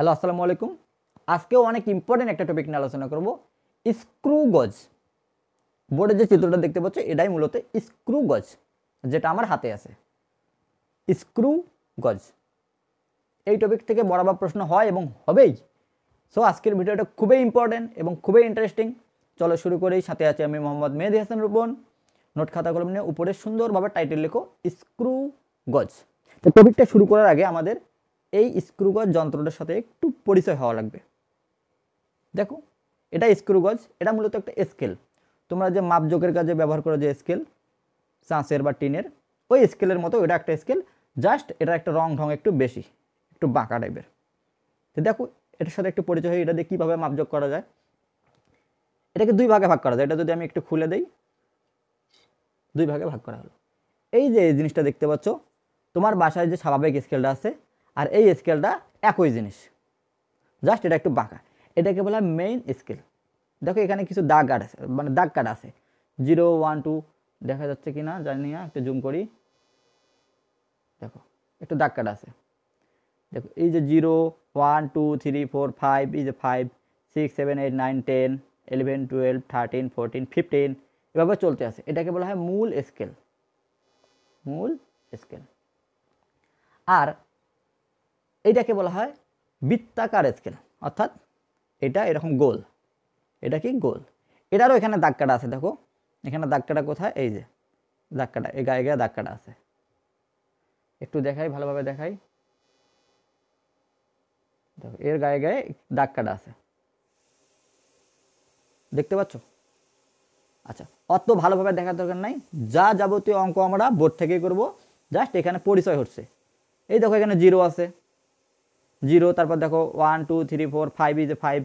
Hello আসসালামু আলাইকুম। আজকেও অনেক ইম্পর্টেন্ট একটা টপিক নিয়ে আলোচনা করব, স্ক্রু গজ। বোর্ডে যে চিত্রটা দেখতে পাচ্ছ এটাই মূলত স্ক্রু গজ, যেটা আমার হাতে আছে। স্ক্রু গজ এই টপিক থেকে বরাবর প্রশ্ন হয় এবং হবেই। সো আজকের ভিডিওটা খুবই ইম্পর্টেন্ট এবং খুবই ইন্টারেস্টিং। চলো শুরু করেই। সাথে আছে আমি মোহাম্মদ মেহেদি হাসান রূপন। নোট খাতা কলম নিয়ে উপরে সুন্দরভাবে টাইটেল লেখো স্ক্রু গজ। তো টপিকটা শুরু করার আগে আমাদের এই স্ক্রু গজ যন্ত্রটার সাথে একটু পরিচয় হওয়া লাগবে। দেখো, এটা স্ক্রু গজ, এটা মূলত একটা স্কেল। তোমরা যে মাপজোকের কাজে ব্যবহার করো যে স্কেল, চাঁচের বা টিনের, ওই স্কেলের মতো এটা একটা স্কেল। জাস্ট এটা একটা রং ঢং একটু বেশি, একটু বাঁকা টাইপের। তো দেখো, এটার সাথে একটু পরিচয় হয়, এটা দিয়ে কীভাবে মাপজোক করা যায়। এটাকে দুই ভাগে ভাগ করা যায়। এটা যদি আমি একটু খুলে দেই, দুই ভাগে ভাগ করা হলো। এই যে এই জিনিসটা দেখতে পাচ্ছ, তোমার বাসায় যে স্বাভাবিক স্কেলটা আছে আর এই স্কেলটা একই জিনিস, জাস্ট এটা একটু বাঁকা। এটাকে বলা হয় মেইন স্কেল। দেখো এখানে কিছু দাগ কাটা আছে, মানে দাগ কাটা আছে। 0, 1, 2 দেখা যাচ্ছে কি না জানি না, একটু জুম করি। দেখো একটু দাগ কাটা আছে। দেখো এই যে 0, 1, 2, 3, 4, 5, এই যে 5, 6, 7, 8, 9, 10, 11, 12, 13, 14, 15 এভাবে চলতে আছে। এটাকে বলা হয় মূল স্কেল, মূল স্কেল। আর এইটাকে বলা হয় বৃত্তাকার স্কেল, অর্থাৎ এটা এরকম গোল। এটা কি গোল। এটারও এখানে দাগ কাটা আছে। দেখো এখানে দাগ কাটা কোথায়, এই যে দাগ কাটা, এই গায়ে গায়ে দাগ কাটা আছে। একটু দেখাই, ভালোভাবে দেখাই। দেখো এর গায়ে গায়ে দাগ কাটা আছে, দেখতে পাচ্ছ? আচ্ছা, অত ভালোভাবে দেখার দরকার নাই। যা যাবতীয় অঙ্ক আমরা বোর্ড থেকেই করব, জাস্ট এখানে পরিচয় হচ্ছে। এই দেখো এখানে 0 আছে, 0। তারপর দেখো 1, 2, 3, 4, 5, এই যে 5,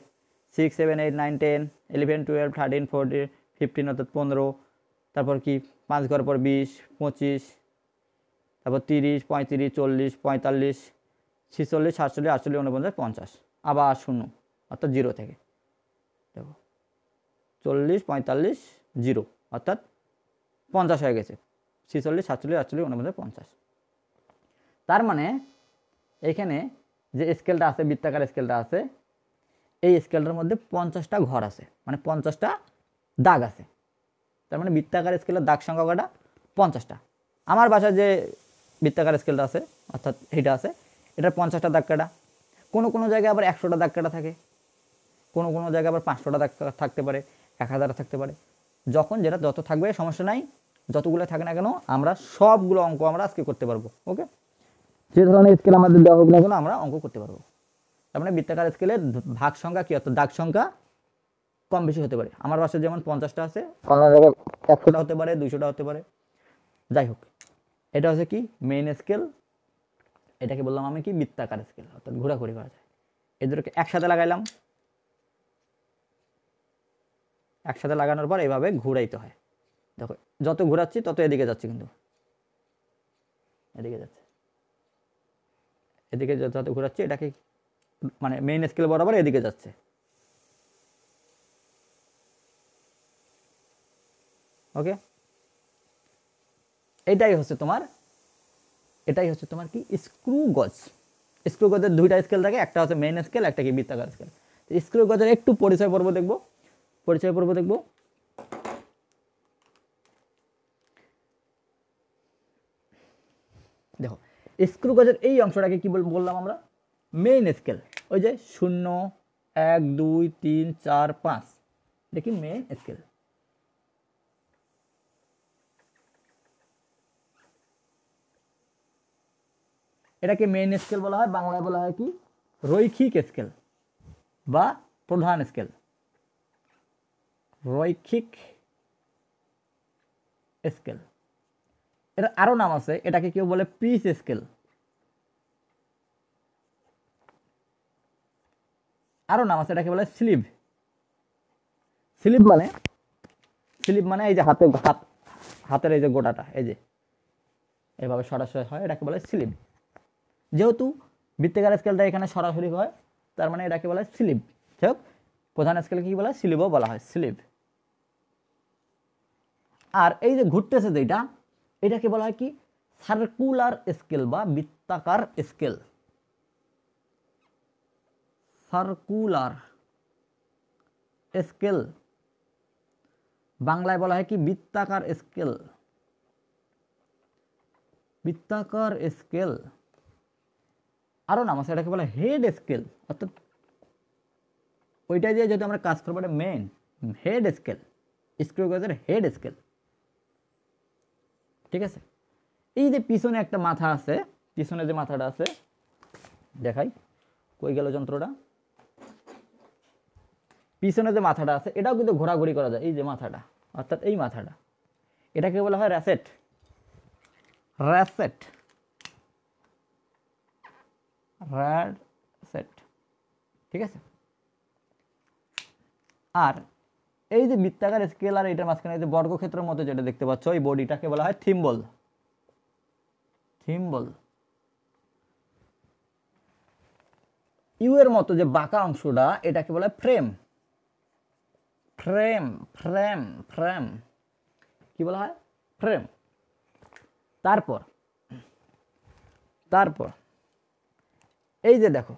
6, 7, 8, 9, 10, 11, 12, 13, 14, 15 অর্থাৎ 15। তারপর কি 5 ঘর পর 20, 25, তারপর 30, 35, 40, 45, 46, 47, 48, 49, 50। আবার 0 অর্থাৎ 0 থেকে। দেখো 40, 45, 0 অর্থাৎ 50 হয়ে গেছে। 46, 47, 48, 49, 50। তার মানে এখানে যে স্কেলটা আছে, বৃত্তাকার স্কেলটা আছে, এই স্কেলটার মধ্যে 50টা ঘর আছে, মানে 50টা দাগ আছে। তার মানে বৃত্তাকার স্কেলের দাগ সংখ্যা কটা? 50টা। আমার বাসায় যে বৃত্তাকার স্কেলটা আছে, অর্থাৎ এইটা আছে, এটার 50টা দাগ কাটা। কোনো কোনো জায়গায় আবার 100টা দাগ কাটা থাকে, কোনো কোনো জায়গায় আবার 500টা দাগ থাকতে পারে, 1000 থাকতে পারে। যখন যেটা যত থাকবে সমস্যা নাই, যতগুলো থাকে না কেন আমরা সবগুলো অঙ্ক আমরা আজকে করতে পারবো। ওকে, যে ধরনের স্কেল আমাদের দেওয়া হোক না কেন আমরা অঙ্ক করতে পারবো। তার মানে বৃত্তাকার স্কেলের ভাগ সংখ্যা কি, অর্থাৎ দাগ সংখ্যা কম বেশি হতে পারে। আমার বাসায় যেমন 50টা আছে, অন্য জায়গায় 100টা হতে পারে, 200টা হতে পারে। যাই হোক, এটা হচ্ছে কি মেইন স্কেল। এটাকে বললাম আমি কি বৃত্তাকার স্কেল, অর্থাৎ ঘোরাঘুরি করা যায়। এই দুটোকে একসাথে লাগাইলাম, একসাথে লাগানোর পর এইভাবে ঘুরাইতে হয়। দেখো যত ঘোরাচ্ছি তত এদিকে যাচ্ছে, কিন্তু এদিকে যাচ্ছে, এদিকে যত ঘোরাচ্ছি এটাকে মানে মেইন স্কেল বরাবর এদিকে যাচ্ছে। ওকে, এটাই হচ্ছে তোমার কি স্ক্রু গজ। স্ক্রু গজের দুইটা স্কেল থাকে, একটা হচ্ছে মেইন স্কেল, একটা কি বৃত্তাকার স্কেল। স্ক্রু গজের একটু পরিচয় পর্ব দেখবো, দেখো স্ক্রু গজের এই অংশটাকে কি বললাম আমরা? Main scale. ওই যে 0, 1, 2, 3, 4, 5 দেখি মেইন স্কেল। এটাকে মেইন স্কেল বলা হয়, বাংলায় বলা হয় কি রৈখিক স্কেল বা প্রধান স্কেল। রৈখিক স্কেল। এটা আরো নাম আছে, এটাকে কেউ বলে পিচ স্কেল। আরো নাম আছে, এটাকে বলে স্লিভ। স্লিভ মানে এই যে হাতের এই যে গোটাটা, এই যে এভাবে সরাসরি হয়, এটাকে বলে স্লিভ। যেহেতু বৃত্তাকার স্কেলটা এখানে সরাসরি হয়, তার মানে এটাকে বলা হয় স্লিভ। যাই হোক, প্রধান স্কেল কি বলা হয়? স্লিভও বলা হয়, স্লিভ। আর এই যে ঘুরতেছে যেটা, এটাকে বলা হয় কি সার্কুলার স্কেল বা বৃত্তাকার স্কেল। সার্কুলার স্কেল, বাংলায় বলা হয় কি বৃত্তাকার স্কেল, বৃত্তাকার স্কেল। আরো নাম আছে, এটাকে বলা হেড স্কেল, অর্থাৎ ওইটা দিয়ে যদি আমরা কাজ করবো, এটা মেইন হেড স্কেল, স্ক্রু গজের হেড স্কেল। ঠিক আছে, এই যে পিছনে একটা মাথা আছে, পিছনে যে মাথাটা আছে দেখাই, কই গেল যন্ত্রটা, পিছনে যে মাথাটা আছে এটাও কিন্তু ঘোরাঘুরি করা যায়, এই যে মাথাটা, অর্থাৎ এই মাথাটা, এটাকে বলা হয় র্যাসেট, র্যাসেট, র্যাসেট। ঠিক আছে, আর এই যে বৃত্তাকার স্কেল আর এটার মাঝখানে যে বর্গক্ষেত্রের মধ্যে যেটা দেখতে পাচ্ছ, এই বডিটাকে বলা হয় থিম্বল, থিম্বল। ইউ এর মতো যে বাঁকা অংশটা এটাকে বলা হয় ফ্রেম, ফ্রেম, ফ্রেম, ফ্রেম, কি বলা হয় ফ্রেম। তারপর তারপর এই যে দেখো,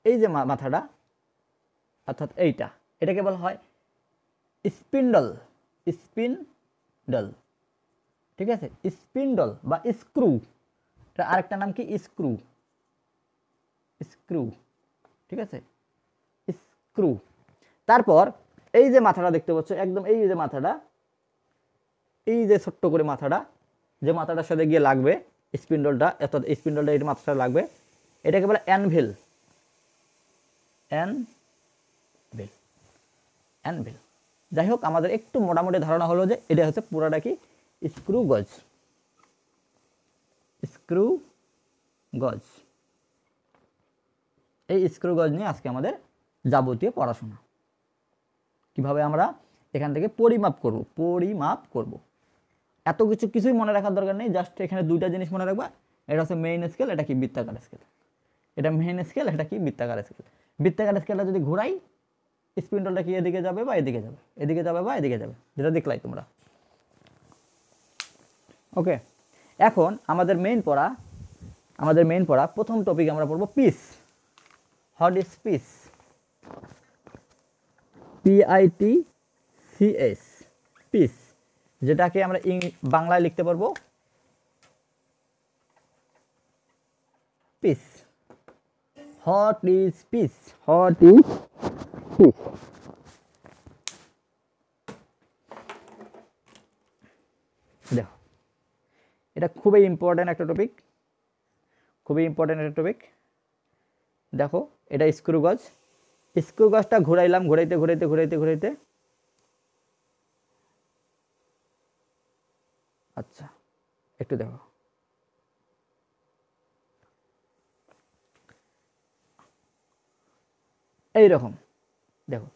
এই যে মাথাটা অর্থাৎ এইটা, এটাকে বলা হয় স্পিন্ডল, স্পিন্ডল। ঠিক আছে, স্পিন্ডল বা স্ক্রু, এটা আরেকটা নাম কি স্ক্রু, স্ক্রু। ঠিক আছে, স্ক্রু। তারপর এই যে মাথাটা দেখতে পাচ্ছ একদম, এই যে মাথাটা, এই যে ছোট্ট করে মাথাটা, যে মাথাটার সাথে গিয়ে লাগবে স্পিন্ডলটা, অর্থাৎ স্পিন্ডলটা এই মাথাটা লাগবে, এটাকে বলে অ্যানভিল, অ্যানভিল, অ্যানভিল। যাই হোক, আমাদের একটু মোটামুটি ধারণা হলো যে এটা হচ্ছে পুরাটা কি স্ক্রু গজ, স্ক্রু গজ। এই স্ক্রু গজ নিয়ে আজকে আমাদের যাবতীয় পড়াশোনা, কিভাবে আমরা এখান থেকে পরিমাপ করব, পরিমাপ করব। এত কিছু কিছুই মনে রাখার দরকার নেই, জাস্ট এখানে দুইটা জিনিস মনে রাখবা, এটা হচ্ছে মেইন স্কেল, এটা কি বৃত্তাকার স্কেল, এটা মেইন স্কেল, এটা কি বৃত্তাকার স্কেল। বৃত্তাকার স্কেলটা যদি ঘোরাই, স্পিন্ডলটা কি এদিকে যাবে বা এদিকে যাবে, এদিকে যাবে বা এদিকে যাবে, যেটা দেখলাই তোমরা। ওকে, এখন আমাদের মেইন পড়া প্রথম টপিক আমরা পড়বো piece. What is piece? PITCS, piece, যেটাকে আমরা বাংলায় লিখতে পারবো piece. What is piece? What is piece? দেখো, এটা খুবই ইম্পর্টেন্ট একটা টপিক, খুবই ইম্পর্টেন্ট একটা টপিক। দেখো, এটা স্ক্রু গজ, স্ক্রু গজটা ঘুরাইলাম, ঘুরাইতে ঘুরাইতে ঘুরাইতে ঘুরাইতে, আচ্ছা একটু দেখো, এইরকম দেখো,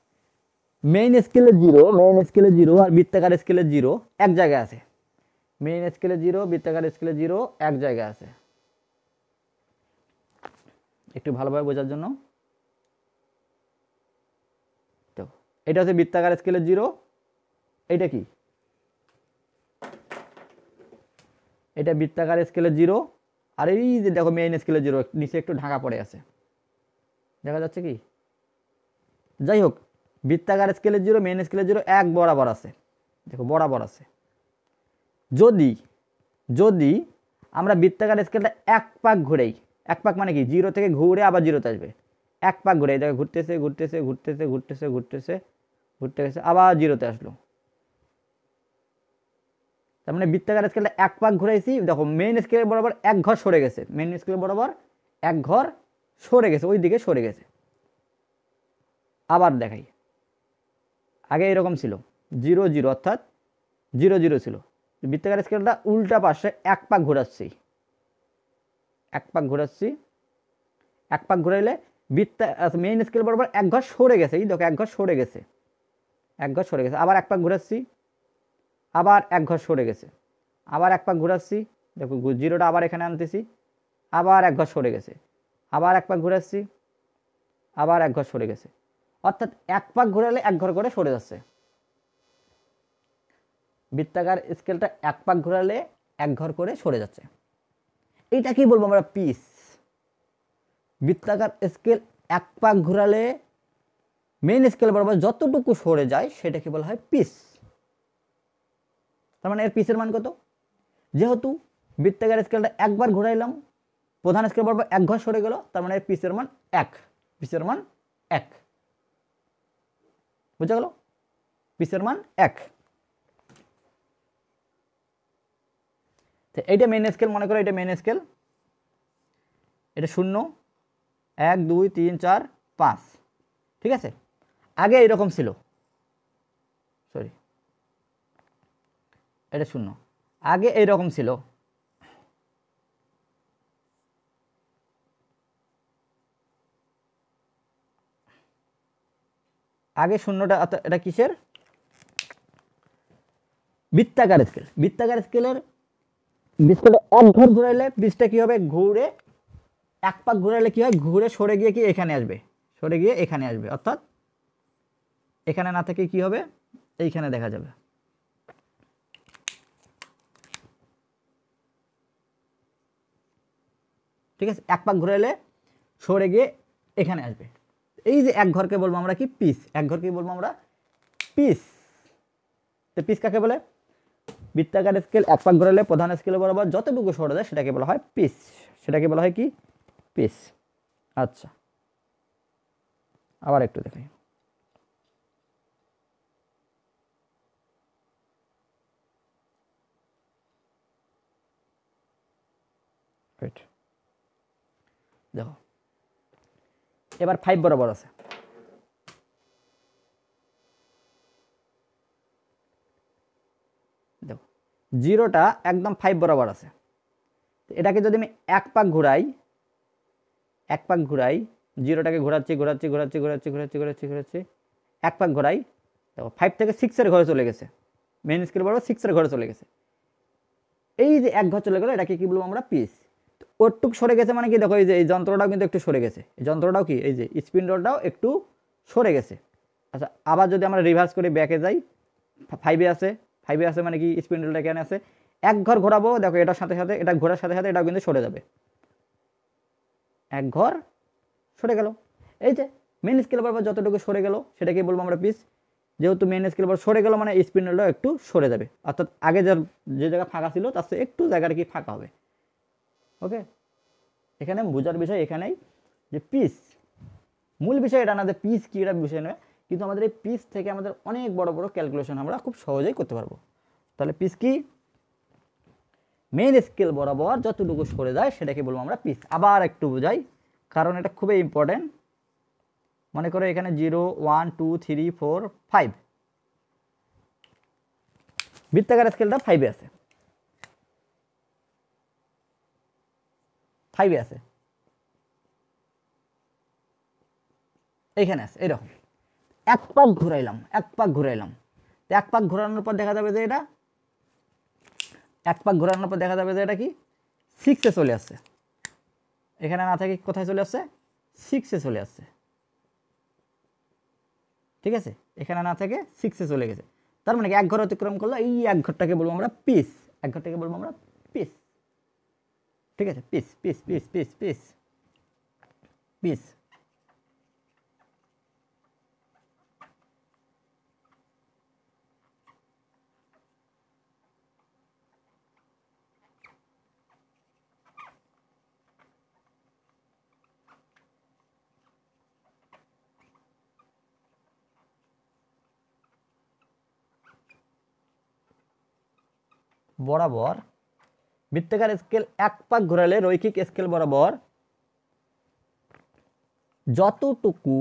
মেইন স্কেলে জিরো, মেইন স্কেলে জিরো আর বৃত্তাকার স্কেলে জিরো এক জায়গায় আছে, মেইন স্কেলে জিরো, বৃত্তাকার স্কেলে জিরো এক জায়গায় আছে। একটু ভালোভাবে বোঝার জন্য, দেখো এটা হচ্ছে বৃত্তাকার স্কেলে জিরো, এইটা কি, এটা বৃত্তাকার স্কেলে জিরো, আর এই যে দেখো মেইন স্কেলে জিরো, নিচে একটু ঢাকা পড়ে আছে, দেখা যাচ্ছে কি? যাই হোক, বৃত্তাকার স্কেলে জিরো, মেইন স্কেলে জিরো এক বরাবর আছে, দেখো বরাবর আছে। যদি যদি আমরা বৃত্তাকার স্কেলটা এক পাক ঘুরেই, এক পাক মানে কি, জিরো থেকে ঘুরে আবার জিরোতে আসবে, এক পাক ঘুরে, দেখো ঘুরতেছে ঘুরতেছে ঘুরতেছে ঘুরতেছে ঘুরতেছে ঘুরতে গেছে, আবার জিরোতে আসলো। তার মানে বৃত্তাকার স্কেলটা এক পাক ঘুরাইছি, দেখো মেইন স্কেলের বরাবর এক ঘর সরে গেছে, মেইন স্কেলের বরাবর এক ঘর সরে গেছে, ওই দিকে সরে গেছে। আবার দেখাই, আগে এরকম ছিল জিরো জিরো, অর্থাৎ জিরো জিরো ছিল, বৃত্তাকার স্কেলটা উল্টা পাশে এক পাক ঘোরাচ্ছি, এক পাক ঘোরাচ্ছি, এক পাক ঘুরাইলে মেইন স্কেল বরাবর এক ঘর সরে গেছে, এই দেখো এক ঘর সরে গেছে, এক ঘর সরে গেছে। আবার এক পাক ঘোরাচ্ছি, আবার এক ঘর সরে গেছে, আবার এক পাক ঘোরাচ্ছি, দেখো জিরোটা আবার এখানে আনতেছি, আবার এক ঘর সরে গেছে, আবার এক পাক ঘোরাচ্ছি, আবার এক ঘর সরে গেছে, অর্থাৎ এক পাক ঘোরালে এক ঘর করে সরে যাচ্ছে। বৃত্তাকার স্কেলটা এক পাক ঘোরালে এক ঘর করে সরে যাচ্ছে, এইটা কি বলবো আমরা? পিস। বৃত্তাকার স্কেল এক পাক ঘোরালে মেইন স্কেল বরাবর যতটুকু সরে যায় সেটাকে বলা হয় পিস। তার মানে এর পিসের মান কত? যেহেতু বৃত্তাকার স্কেলটা একবার ঘোরাইলাম, প্রধান স্কেল বরাবর এক ঘর সরে গেল, তার মানে এর পিসের মান 1, পিসের মান 1। বুঝা গেল? পিসের মান 1। তো এইটা মেইন স্কেল, মনে করো এটা মেইন স্কেল, এটা 0 1 2 3 4 5, ঠিক আছে? আগে এইরকম ছিল, সরি এটা 0, আগে এইরকম ছিল, আগে 0টা এটা কিসের? বৃত্তাকার স্কেল। বৃত্তাকার স্কেলের বৃত্তটা এক ঘর ঘুরাইলে বৃত্তটা কি হবে? ঘুরে এক পাক ঘুরাইলে কি হয়? ঘুরে সরে গিয়ে কি এখানে আসবে, সরে গিয়ে এখানে আসবে, অর্থাৎ এখানে না থেকে কি হবে? এইখানে দেখা যাবে। ঠিক আছে? এক পাক ঘুরাইলে সরে গিয়ে এখানে আসবে। এই যে এক ঘরকে বলবো আমরা কি? পিস। এক ঘরকে বলবো আমরা পিস। তো পিস কাকে বলে? বৃত্তাকার স্কেল এক পাক ঘোরালে প্রধান স্কেল বরাবর যতটুকু সরে যায় সেটাকে বলা হয় পিস। সেটাকে বলা হয় কি? পিস। আচ্ছা, আবার একটু দেখাই। দেখো এবার 5 বরাবর আছে, দেখো জিরোটা একদম 5 বরাবর আছে। এটাকে যদি আমি এক পাক ঘুরাই, এক পাক ঘুরাই, জিরোটাকে ঘোরাচ্ছি ঘোরাচ্ছি ঘোরাচ্ছি ঘোরাচ্ছি ঘোরাচ্ছি ঘোরাচ্ছি ঘোরাচ্ছি, এক পাক ঘোরাই, দেখো 5 থেকে 6-এর ঘরে চলে গেছে, মেইন স্কেল বরাবর 6-এর ঘরে চলে গেছে। এই যে এক ঘর চলে গেল এটাকে কি বলবো আমরা? পিস। ওরটুক সরে গেছে মানে কি? দেখো এই যে এই যন্ত্রটাও কিন্তু একটু সরে গেছে, এই যন্ত্রটাও কি, এই যে স্পিন্ডলটাও একটু সরে গেছে। আচ্ছা, আবার যদি আমরা রিভার্স করে ব্যাকে যাই, 5-এ আছে, 5-এ আছে মানে কি? স্পিন্ডলটা এখানে আছে, এক ঘর ঘোরাবো, দেখো এটার সাথে সাথে এটা ঘোরার সাথে সাথে এটাও কিন্তু সরে যাবে, এক ঘর সরে গেল। এই যে মেইন স্কেল বরাবর যতটুকু সরে গেল সেটাকে বলবো আমরা পিস। যেহেতু মেইন স্কেল বরাবর সরে গেল মানে স্পিন্ডলটাও একটু সরে যাবে, অর্থাৎ আগে যে জায়গা ফাঁকা ছিল তার চেয়ে একটু জায়গাটা কি ফাঁকা হবে। ওকে, এখানে বোঝার বিষয় এখানেই যে পিস, মূল বিষয় এটা না যে পিস কি, এটা বিষয় নয়, কিন্তু আমাদের এই পিস থেকে আমাদের অনেক বড় বড় ক্যালকুলেশন আমরা খুব সহজেই করতে পারবো। তাহলে পিস কি? মেইন স্কেল বরাবর যতটুকু সরে যায় সেটাকে বলবো আমরা পিস। আবার একটু বোঝাই, কারণ এটা খুবই ইম্পর্টেন্ট। মনে করো এখানে 0 1 2 3 4 5, বৃত্তাকার স্কেলটা 5-এ আছে, 5-এ আছে, এইখানে আছে এইরকম। এক পাক ঘুরাইলাম, এক পাক ঘুরাইলাম, এক পাক ঘোরানোর পর দেখা যাবে যে এটা, এক পাক ঘোরানোর পর দেখা যাবে যে এটা কি? 6-এ চলে আসছে, এখানে না থেকে কোথায় চলে আসছে? 6-এ চলে আসছে, ঠিক আছে? এখানে না থেকে 6-এ চলে গেছে, তার মানে কি এক ঘর অতিক্রম করলো, এই এক ঘরটাকে বলবো আমরা পিস, এক ঘরটাকে বলবো আমরা পিস, ঠিক আছে? Piece piece piece piece piece piece. বরাবর বৃত্তাকার স্কেল এক পাক ঘোরালে রৈখিক স্কেল বরাবর যতটুকু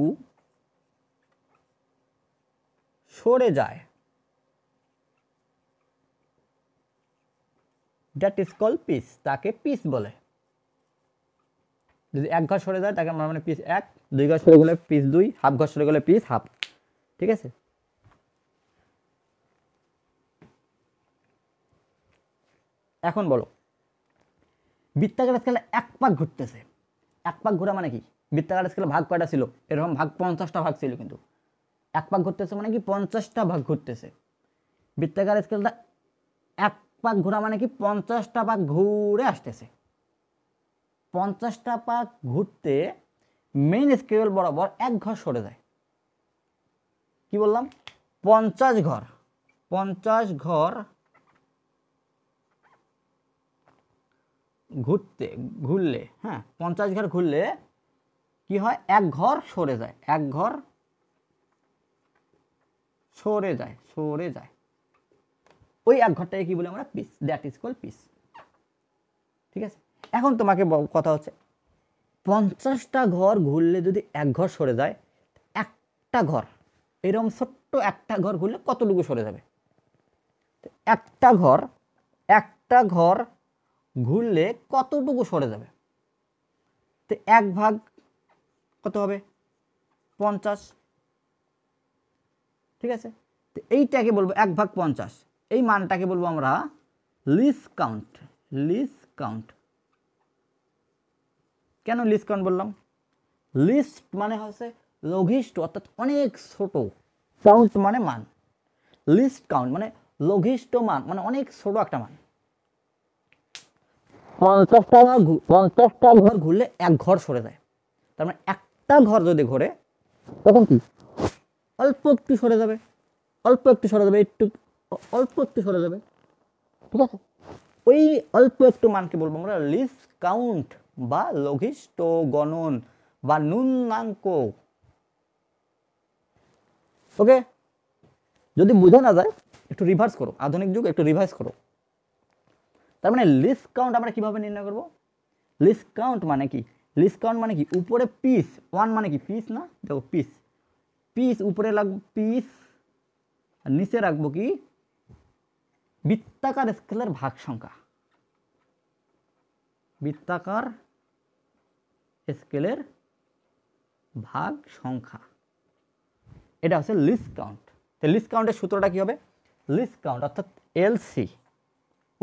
সরে যায় দ্যাট ইজ কল পিস, তাকে পিস বলে। যদি এক ঘর সরে যায় তাকে আমরা মানে পিস 1, 2 ঘর সরে গেলে পিস 2, হাফ ঘর সরে গেলে পিস হাফ, ঠিক আছে? এখন বলো, বৃত্তাকার স্কেলে এক পাক ঘুরতেছে, এক পাক ঘোরা মানে কি? বৃত্তাকার স্কেলে ভাগ কয়টা ছিল? এরকম ভাগ 50টা ভাগ ছিল, কিন্তু এক পাক ঘুরতেছে মানে কি? 50টা ভাগ ঘুরতেছে। বৃত্তাকার স্কেলটা এক পাক ঘোরা মানে কি? 50টা পাক ঘুরে আসতেছে। 50টা পাক ঘুরতে মেইন স্কেল বরাবর 1 ঘর সরে যায়। কি বললাম? 50 ঘর, 50 ঘর ঘুরলে, হ্যাঁ 50 ঘর ঘুরলে কি হয়? 1 ঘর সরে যায়, 1 ঘর সরে যায়, ওই 1 ঘরটাকে কি বলি আমরা? Piece. That is called piece. ঠিক আছে, এখন তোমাকে কথা হচ্ছে 50টা ঘর ঘুরলে যদি 1 ঘর সরে যায়, একটা ঘর, এরকম ছোট্ট একটা ঘর ঘুরলে কতটুকু সরে যাবে? একটা ঘর ঘুরলে কতটুকু সরে যাবে? তো 1 ভাগ কত হবে? 50। ঠিক আছে, তো এইটাকে বলবো 1 ভাগ 50। এই মানটাকে বলবো আমরা লিস্ট কাউন্ট। কেন লিস্ট কাউন্ট বললাম? লিস্ট মানে হচ্ছে লঘিষ্ঠ, অর্থাৎ অনেক ছোট। কাউন্ট মানে মান। লিস্ট কাউন্ট মানে লঘিষ্ঠ মান, মানে অনেক ছোট একটা মান। 50টা ঘর ঘুরলে 1 ঘর সরে যায়। তার মানে একটা ঘর যদি ঘোরে তখন কি অল্প একটু সরে যাবে, অল্প একটু সরে যাবে। ঠিক আছে, ওই অল্প একটু মানকে বলবো আমরা লিস্ট কাউন্ট বা লঘিষ্ঠ গণন বা ন্যূনাঙ্ক। ওকে, যদি বোঝা না যায় একটু রিভার্স করো, আধুনিক যুগ একটু রিভার্স করো। তার মানে লিস্ট কাউন্ট আমরা কিভাবে নির্ণয় করব? লিস্ট কাউন্ট মানে কি? লিস্ট কাউন্ট মানে কি? উপরে পিস, 1 মানে কি? পিস না? দেখো পিস উপরে লাগবে পিস, আর নিচে রাখবো কি? বৃত্তাকার স্কেলের ভাগ সংখ্যা। বৃত্তাকার স্কেলের ভাগ সংখ্যা, এটা হচ্ছে লিস্ট কাউন্ট। তো লিস্ট কাউন্টের সূত্রটা কি হবে? লিস্ট কাউন্ট অর্থাৎ এলসি,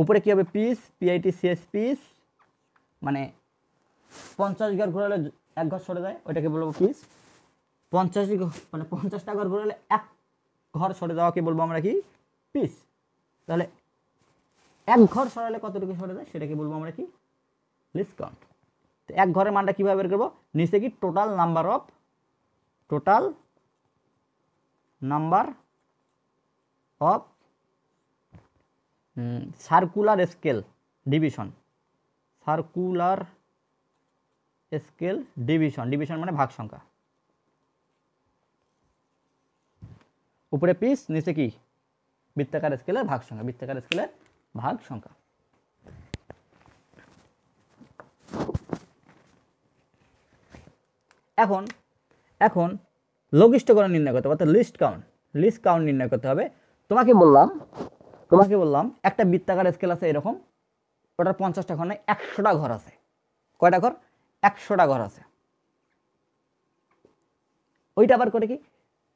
উপরে কি হবে? পিস, PITCS পিস, মানে 50 ঘর ঘোরালে 1 ঘর সরে যায়, ওইটাকে বলবো পিস। 50টা ঘর ঘোরালে 1 ঘর সরে যাওয়াকে বলবো আমরা কি? পিস। তাহলে 1 ঘর সরালে কতটুকু সরে যায় সেটাকে বলবো আমরা কি? List count. তো 1 ঘরের মানটা কিভাবে বের করবো? নিচে কি total number of circular scale division. Division মানে ভাগ সংখ্যা। উপরে পিস, নিচে কি? বৃত্তাকার স্কেলের ভাগ সংখ্যা। এখন লঘিষ্ঠ গণন নির্ণয় করতে হবে, অর্থাৎ লিস্ট কাউন্ট নির্ণয় করতে হবে। তোমাকে বললাম একটা বৃত্তাকার স্কেল আছে এরকম, ওটার 50টা ঘর নেই, 100টা ঘর আছে। কয়টা ঘর? 100টা ঘর আছে। ওইটা আবার করে কি?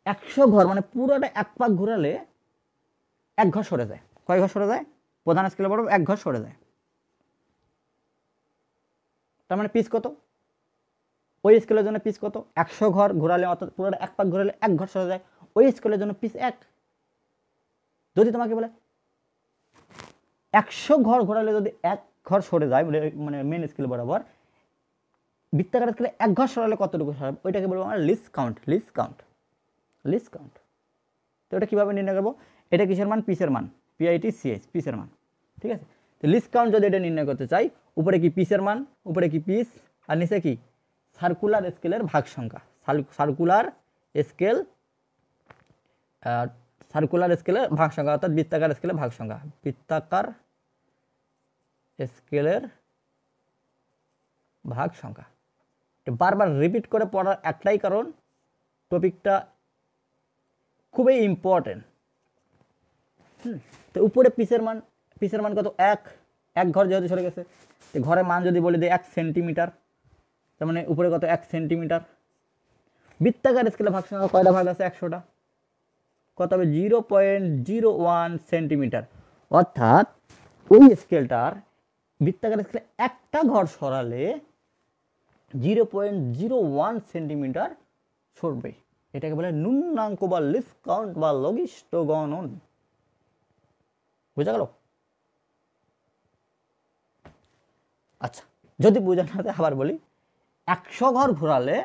100 ঘর মানে পুরোটা 1 পাক ঘোরালে 1 ঘর সরে যায়। কয় ঘর সরে যায়? প্রধান স্কেলের বরাবর 1 ঘর সরে যায়। তার মানে পিস কত? ওই স্কেলের জন্য পিস কত? 100 ঘর ঘোরালে, অর্থাৎ পুরোটা 1 পাক ঘোরালে 1 ঘর সরে যায়, ওই স্কেলের জন্য পিস 1। যদি তোমাকে বলে 100 ঘর ঘোরালে যদি 1 ঘর সরে যায়, মানে মেইন স্কেল বরাবর, বৃত্তাকার স্কেলে 1 ঘর সরালে কতটুকু সরাবে, ওইটাকে বলবো আমরা লিস্ট কাউন্ট। তো এটা কিভাবে নির্ণয় করবো? এটা কিসের মান? পিসের মান, PITCS পিসের মান। ঠিক আছে, তো লিস্ট কাউন্ট যদি এটা নির্ণয় করতে চাই, উপরে কি পিসের মান, উপরে কি পিস, আর নিচে কি সার্কুলার স্কেলের ভাগ সংখ্যা। সার্কুলার স্কেলের ভাগ সংখ্যা, অর্থাৎ বৃত্তাকার স্কেলের ভাগ সংখ্যা। বৃত্তাকার স্কেলের ভাগ সংখ্যা। বারবার রিপিট করে পড়ার একটাই কারণ, টপিকটা খুবই ইম্পর্টেন্ট। তো উপরে পিসের মান কত? 1 ঘর যেহেতু সরে গেছে, ঘরের মান যদি বলে দিই 1 সেন্টিমিটার, তার মানে উপরে কত? 1 সেন্টিমিটার। বৃত্তাকার স্কেলে ভাগ সংখ্যা কয়টা ভাগ আছে? 100টা। কত হবে? 0.01 সেন্টিমিটার। অর্থাৎ ওই স্কেলটার বৃত্তাকার স্কেলে একটা ঘর সরালে 0.01 সেন্টিমিটার সরবে। এটাকে বলে ন্যূনাঙ্ক বা লিস্ট কাউন্ট বা লঘিষ্ঠ গণন। বুঝা গেল? আচ্ছা, যদি বোঝা না যায় আবার বলি, 100 ঘর ঘোরালে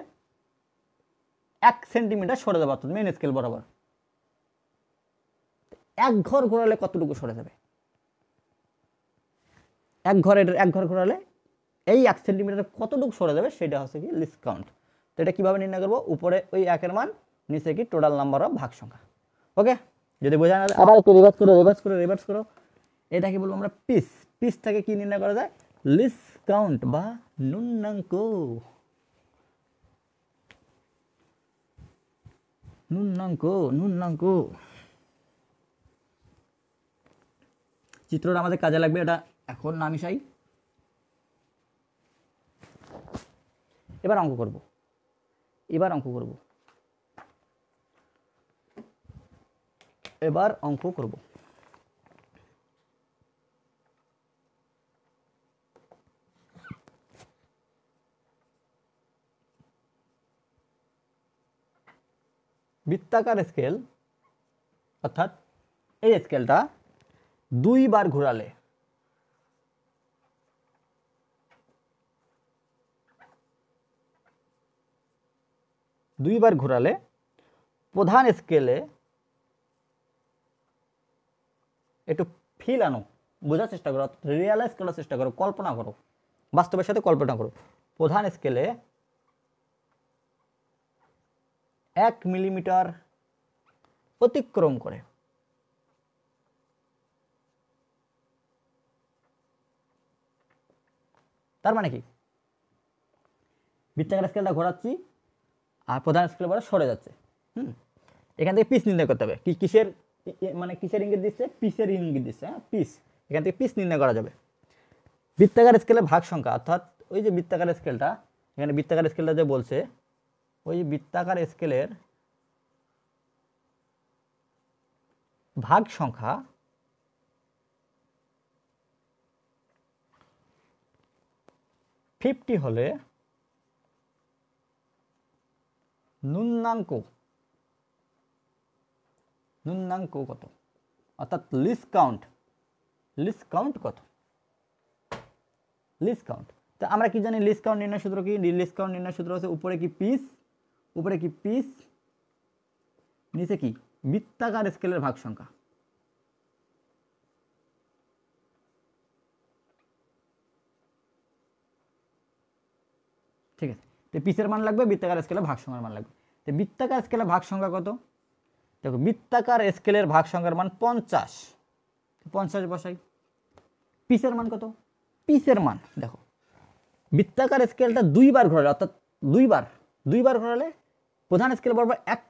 1 সেন্টিমিটার সরে যাবে, অর্থাৎ মেন স্কেল বরাবর। 1 ঘর ঘোরালে কতটুকু সরে যাবে? 1 ঘর ঘোরালে এই 1 সেন্টিমিটার কতটুকু সরে যাবে সেটা হচ্ছে কি লিস্ট কাউন্ট। তো এটা কিভাবে নির্ণয় করবো? উপরে ওই 1 এর মান, নিচে কি টোটাল নাম্বার অফ ভাগ সংখ্যা। ওকে, যদি বোঝা না যায় আবার একটু রিভার্স করো। এটাকে বলবো আমরা পিস। পিস থেকে কি নির্ণয় করা যায়? লিস্ট কাউন্ট বা নুন্নাঙ্ক। চিত্রটা আমাদের কাজে লাগবে, এটা এখন না মিশাই। এবার অঙ্ক করব। বৃত্তাকার স্কেল, অর্থাৎ এই স্কেলটা 2 বার ঘোরালে প্রধান স্কেলে, একটু ফিল আনো, বোঝার চেষ্টা করো, রিয়ালাইজ করার চেষ্টা করো, কল্পনা করো, বাস্তবের সাথে কল্পনা করো। প্রধান স্কেলে 1 মিলিমিটার অতিক্রম করে তার মানে কি? বৃত্তাকার স্কেলটা ঘোরাচ্ছি আর প্রধান স্কেল বরাবর সরে যাচ্ছে। এখান থেকে পিস নির্ণয় করতে হবে। কিসের ইঙ্গিত দিচ্ছে? পিসের ইঙ্গিত দিচ্ছে। হ্যাঁ, পিস। এখান থেকে পিস নির্ণয় করা যাবে। বৃত্তাকার স্কেলের ভাগ সংখ্যা, অর্থাৎ ওই যে বৃত্তাকার স্কেলটা, এখানে বৃত্তাকার স্কেলটা যে বলছে, ওই বৃত্তাকার স্কেলের ভাগ সংখ্যা ফিফটি হলে নুন্নাঙ্ক কত? অর্থাৎ লিস্ট কাউন্ট কত? List count. তো আমরা কি জানি লিস্ট কাউন্ট নির্ণয় সূত্র কি? লিস্ট কাউন্ট নির্ণয় সূত্র হচ্ছে উপরে কি পিস, নিচে কি বৃত্তাকার স্কেলের ভাগ সংখ্যা। ঠিক আছে, তো পিসের মান লাগবে, বৃত্তাকার স্কেলের ভাগ সংখ্যার মান লাগবে। তো বৃত্তাকার স্কেলের ভাগ সংখ্যা কত? দেখো, বৃত্তাকার স্কেলের ভাগ সংখ্যার মান 50 বসাই। পিসের মান কত? পিসের মান দেখো, বৃত্তাকার স্কেলটা 2 বার ঘোরালে, অর্থাৎ 2 বার ঘোরালে প্রধান স্কেল বরাবর 1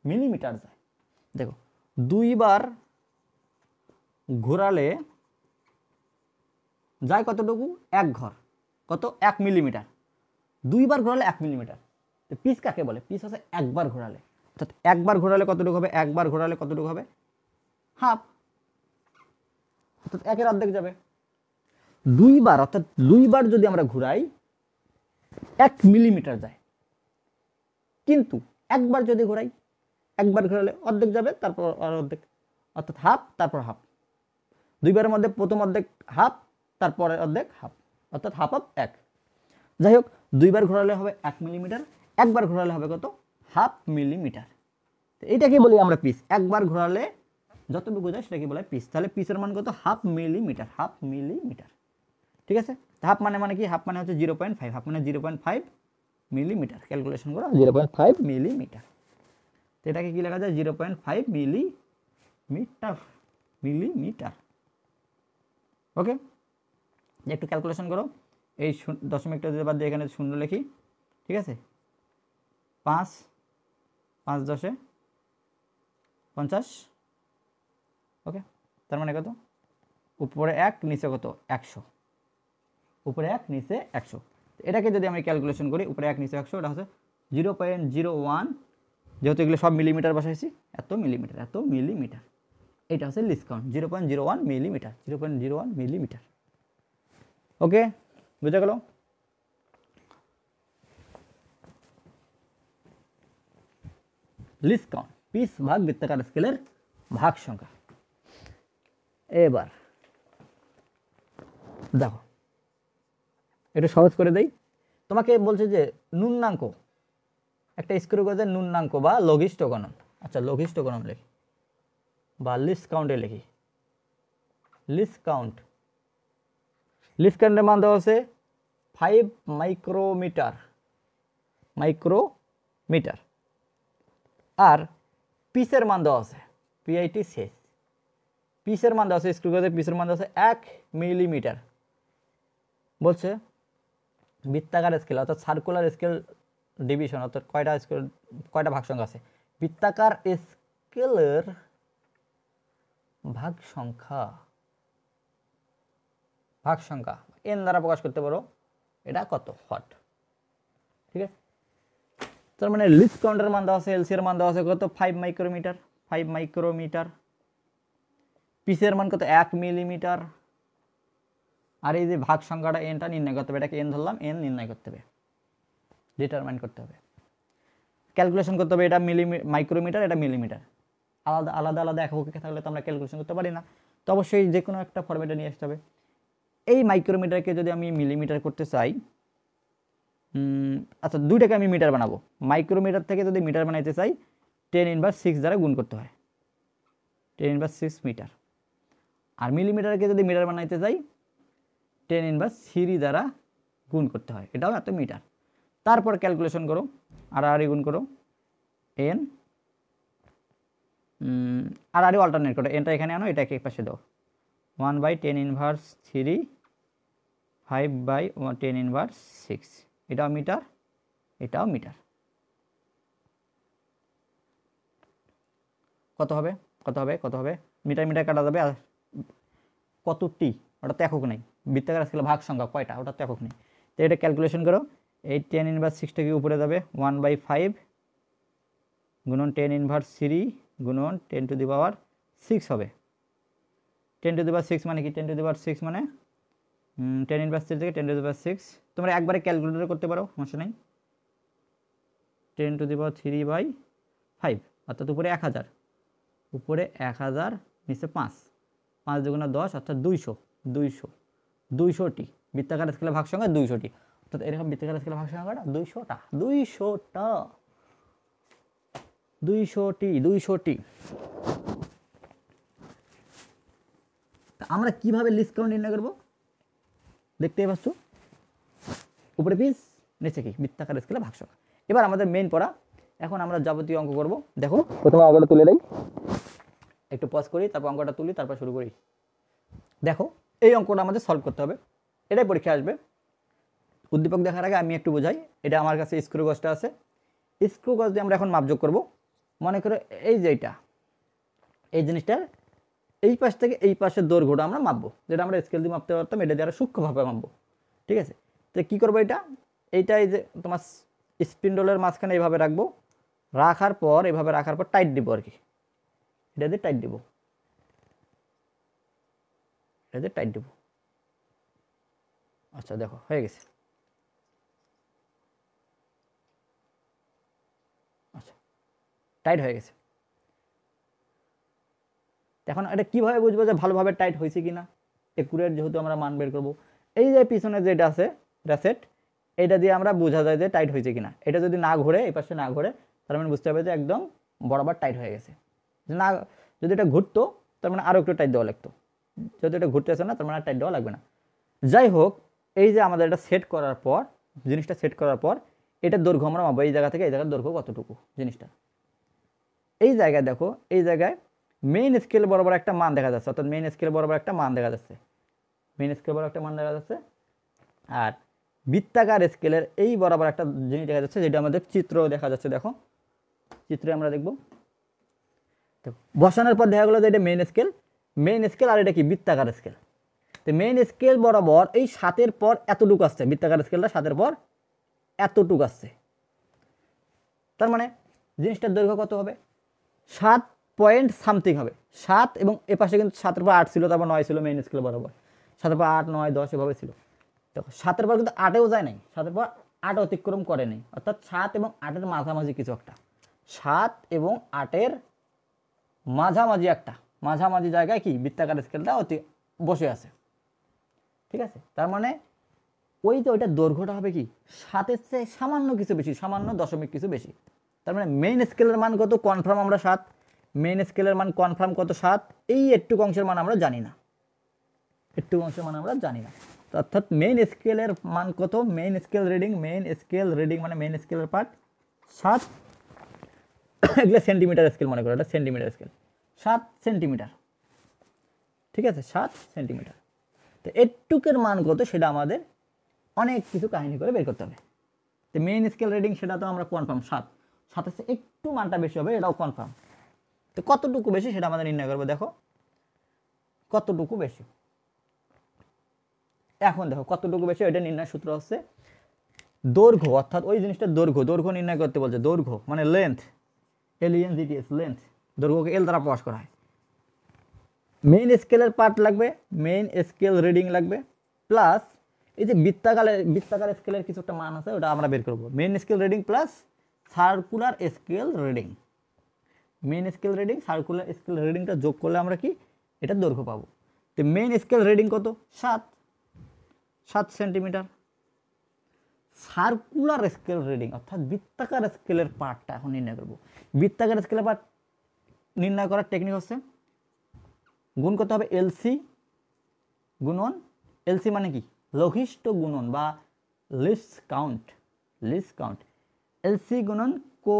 মিলিমিটার যায়। দেখো, 2 বার ঘোরালে যায় কতটুকু? 1 ঘর। কত? 1 মিলিমিটার। 2 বার ঘোরালে 1 মিলিমিটার। তো পিস কাকে বলে? পিস হচ্ছে 1 বার ঘোরালে। অর্থাৎ 1 বার ঘোরালে কতটুকু হবে? 1 বার ঘোরালে কতটুকু হবে? হাফ, অর্থাৎ 1 এর অর্ধেক যাবে। 2 বার, অর্থাৎ 2 বার যদি আমরা ঘুরাই 1 মিলিমিটার যায়, কিন্তু 1 বার যদি ঘোরাই, 1 বার ঘোরালে অর্ধেক যাবে, তারপর আর অর্ধেক, অর্থাৎ হাফ, তারপর হাফ। 2 বারের মধ্যে প্রথম অর্ধেক হাফ, তারপরে অর্ধেক হাফ, অর্থাৎ হাফ অফ 1। যাই হোক, 2 বার ঘোরালে হবে 1 মিলিমিটার, 1 বার ঘোরালে হবে কত? Half millimetre. তো এইটাকে বলি আমরা পিস। 1 বার ঘোরালে যতটুকু যায় সেটাকে বলা হয় পিস। তাহলে পিসের মান কত? Half millimetre. ঠিক আছে, হাফ মানে কি? হাফ মানে হচ্ছে 0.5, হাফ মানে 0.5 মিলিমিটার। ক্যালকুলেশন করো, 0.5 মিলিমিটার। তো এটাকে কি লেখা যায়? 0.5 মিলিমিটার। ওকে, একটু ক্যালকুলেশন করো। এই দশমিকটা যদি বাদ দিয়ে এখানে শূন্য লিখি, ঠিক আছে, 5 10 50। ওকে, তার মানে কত? উপরে 1 নিচে কত? 100। উপরে 1 নিচে 100। এটাকে যদি আমি ক্যালকুলেশন করি, উপরে 1 নিচে 100, এটা হচ্ছে 0.01। যেহেতু এগুলো সব মিলিমিটার বসাইছি, এত মিলিমিটার। এটা হচ্ছে লিস্ট কাউন্ট, 0.01 মিলিমিটার। ওকে, বুঝা গেল? লিস্ট কাউন্ট, পিস ভাগ বৃত্তাকার স্কেলের ভাগ সংখ্যা। এবার দেখো, একটু সহজ করে দেই। তোমাকে বলছে যে নুন্নাঙ্ক একটা স্ক্রু গজের ন্যূনাঙ্ক বা লঘিষ্ঠ গণন। আচ্ছা, লঘিষ্ঠ গণন লিখি বা লিস্ট কাউন্টে লিখি। লিস্ট কাউন্টের মান দেওয়া আছে 5 মাইক্রোমিটার। আর পিসের মান দেওয়া আছে পিআইটি শেষ। পিসের মান দেওয়া আছে স্ক্রু গজের পিসের মান দেওয়া আছে 1 মিলিমিটার। বলছে বৃত্তাকার স্কেল অর্থাৎ সার্কুলার স্কেল ডিভিশন অর্থাৎ কয়টা ভাগ সংখ্যা আছে। বৃত্তাকার স্কেলের ভাগ সংখ্যা এন দ্বারা প্রকাশ করতে পারো, এটা কত হট। ঠিক আছে, তার মানে লিস্ট কাউন্টের মান দেওয়া আছে, এলসি এর মান দেওয়া আছে কত 5 মাইক্রোমিটার। পিসের মান কত 1 মিলিমিটার। আর এই যে ভাগ সংখ্যাটা এনটা নির্ণয় করতে হবে, এটাকে এন ধরলাম, এন নির্ণয় করতে হবে, ডিটারমাইন করতে হবে, ক্যালকুলেশন করতে হবে। এটা মাইক্রোমিটার, এটা মিলিমিটার, আলাদা এককে থাকলে তো আমরা ক্যালকুলেশন করতে পারি না। তো অবশ্যই যে কোনো একটা ফরম্যাটে নিয়ে আসতে হবে। এই মাইক্রোমিটারকে যদি আমি মিলিমিটার করতে চাই, আচ্ছা দুইটাকে আমি মিটার বানাবো। মাইক্রোমিটার থেকে যদি মিটার বানাইতে চাই 10⁻6 দ্বারা গুণ করতে হয়, 10⁻6 মিটার। আর মিলিমিটারকে যদি মিটার বানাইতে চাই 10⁻3 দ্বারা গুণ করতে হয়, এটাও এত মিটার। তারপর ক্যালকুলেশন করো, আর গুণ করো এন, আর অল্টারনেট করো, এনটা এখানে আনো, এটাকে এক পাশে দাও, 1/10⁻3 5/10⁻6, এটাও মিটার, এটাও মিটার। কত হবে মিটার কাটা যাবে। আর কত টি, ওটা তো একক নেই, বৃত্তাকার স্কেলে ভাগ সংখ্যা কয়টা, ওটা তো একক নেই। তো এটা ক্যালকুলেশন করো, এই 10⁻6টাকে উপরে যাবে 1/5 গুণন 10⁻3 গুণন 10⁻6 হবে। 10⁻6 মানে কি, 10⁻6 মানে 10⁻3 থেকে 10⁻6 তোমরা একবারে ক্যালকুলেটর করতে পারো, সমস্যা নেই। 10⁻3/5 অর্থাৎ উপরে 1000, নিচে 5 2 10 অর্থাৎ 200টি বৃত্তাকার স্কেলে ভাগ সংখ্যা 200টি। অর্থাৎ এরকম বৃত্তাকার স্কেলে ভাগ সংখ্যাটা 200টি। আমরা কিভাবে লিস্ট কাউন্ট নির্ণয় করব, দেখতেই পাচ্ছ, উপরে পিস নিচে কি বৃত্তাকার স্কেলে ভাগ সংখ্যা। এবার আমাদের মেইন পড়া, এখন আমরা যাবতীয় অঙ্ক করব। দেখো প্রথমে অঙ্কটা তুলে দেই, একটু পজ করি, তারপর অঙ্কটা তুলি, তারপর শুরু করি। দেখো এই অঙ্কটা আমাদের সলভ করতে হবে, এটাই পরীক্ষা আসবে। উদ্দীপক দেখার আগে আমি একটু বোঝাই। এটা আমার কাছে স্ক্রু গজটা আছে, স্ক্রু গজ দিয়ে আমরা এখন মাপযোগ করব। মনে করো এই যে এই জিনিসটার এই পাশ থেকে এই পাশের দৈর্ঘ্যটা আমরা মাপবো, যেটা আমরা স্কেল দিয়ে মাপতে পারতাম, এটা দিয়ে আরো সূক্ষ্মভাবে মাপবো। ঠিক আছে, তো কী করবো, এইটা এই যে তোমার স্পিন্ডলের মাঝখানে এইভাবে রাখবো, রাখার পর টাইট দিব আর কি, এটা দিয়ে টাইট দিব, আচ্ছা দেখো হয়ে গেছে। আচ্ছা টাইট হয়ে গেছে। এখন এটা কীভাবে বুঝবো যে ভালোভাবে টাইট হয়েছে কিনা, একুরেট যেহেতু আমরা মান বের করবো। এই যে পিছনে যেটা আছে র্যাসেট, এটা দিয়ে আমরা বোঝা যায় যে টাইট হয়েছে কিনা। এটা যদি না ঘুরে, এই পাশে না ঘুরে, তার মানে বুঝতে হবে যে একদম বরাবর টাইট হয়ে গেছে। না যদি এটা ঘুরতো তার মানে আরও একটু টাইট দেওয়া লাগতো, যেহেতু এটা ঘুরতেছে না তার মানে টাইট দেওয়া লাগবে না। যাই হোক, এই যে আমাদের এটা সেট করার পর, জিনিসটা সেট করার পর এটার দৈর্ঘ্য আমরা মাপবো, এই জায়গা থেকে এই জায়গার দৈর্ঘ্য কতটুকু জিনিসটা। এই জায়গায় দেখো, এই জায়গায় মেইন স্কেল বরাবর একটা মান দেখা যাচ্ছে, অর্থাৎ মেইন স্কেল বরাবর একটা মান দেখা যাচ্ছে, আর বৃত্তাকার স্কেলের এই বরাবর একটা জিনিস দেখা যাচ্ছে, যেটা আমাদের চিত্র দেখা যাচ্ছে। দেখো চিত্রে আমরা দেখব, বসানোর পর দেখা গেলো যে এটা মেইন স্কেল আর এটা কি বৃত্তাকার স্কেল। তো মেইন স্কেল বরাবর এই 7-এর পর এতটুকু আসছে, বৃত্তাকার স্কেলটা 7-এর পর এতটুকু আসছে। তার মানে জিনিসটার দৈর্ঘ্য কত হবে, 7 পয়েন্ট সামথিং হবে। 7 এবং এ পাশে কিন্তু 7-এর পর 8 ছিল, তারপর 9 ছিল মেইন স্কেল বরাবর, 7-এর পর 8, 9, 10 এভাবে ছিল। দেখো 7-এর পর কিন্তু 8-এও যায় নাই, 7-এর পর 8 অতিক্রম করে নাই, অর্থাৎ 7 এবং 8-এর মাঝামাঝি কিছু একটা, 7 এবং 8-এর মাঝামাঝি জায়গায় কি বৃত্তাকার স্কেলটা বসে আছে। ঠিক আছে, তার মানে ওই যে ওইটা দৈর্ঘ্যটা হবে কি 7-এর চেয়ে সামান্য কিছু বেশি, সামান্য দশমিক কিছু বেশি। তার মানে মেইন স্কেলের মান কত কনফার্ম আমরা 7, মেইন স্কেলের মান কনফার্ম কত 7, এই একটু অংশের মান আমরা জানি না, একটু অংশের মান আমরা জানি না। অর্থাৎ মেইন স্কেলের মান কত, মেইন স্কেল রিডিং মানে মেইন স্কেলের পার্ট 7, এগুলো সেন্টিমিটার স্কেল মনে করো, এটা সেন্টিমিটার স্কেল, 7 সেন্টিমিটার, ঠিক আছে 7 সেন্টিমিটার। তো এটুকের মান কত সেটা আমাদের অনেক কিছু কাহিনী করে বের করতে হবে। তো মেইন স্কেল রিডিং সেটা তো আমরা কনফার্ম 7, 7-এর চেয়ে একটু মানটা বেশি হবে, এটাও কনফার্ম। তো কতটুকু বেশি সেটা আমাদের নির্ণয় করবো, দেখো কতটুকু বেশি। এখন দেখো কতটুকু বেশি, এটা নির্ণয় সূত্র হচ্ছে দৈর্ঘ্য, অর্থাৎ ওই জিনিসটা দৈর্ঘ্য নির্ণয় করতে বলছে। দৈর্ঘ্য মানে লেন্থ, LENGTH লেন্থ, দৈর্ঘ্যকে L দ্বারা প্রকাশ করা হয়। মেইন স্কেলের পার্ট লাগবে, মেইন স্কেল রিডিং লাগবে, প্লাস এই যে বৃত্তাকার স্কেলের কিছু একটা মান আছে ওটা আমরা বের করবো। Main scale reading plus circular scale reading, main scale reading circular scale রিডিংটা যোগ করলে আমরা কি এটা দৈর্ঘ্য পাবো। তো মেইন স্কেল রিডিং কত 7 সেন্টিমিটার, সার্কুলার স্কেল রিডিং অর্থাৎ বৃত্তাকার স্কেলের পার্টটা এখন নির্ণয় করবো। বৃত্তাকার স্কেলের পার্ট নির্ণয় করার টেকনিক হচ্ছে গুণ করতে হবে এলসি গুণন, এলসি মানে কি লঘিষ্ঠ গুণন বা লিস্ট কাউন্ট, এলসি গুণন কো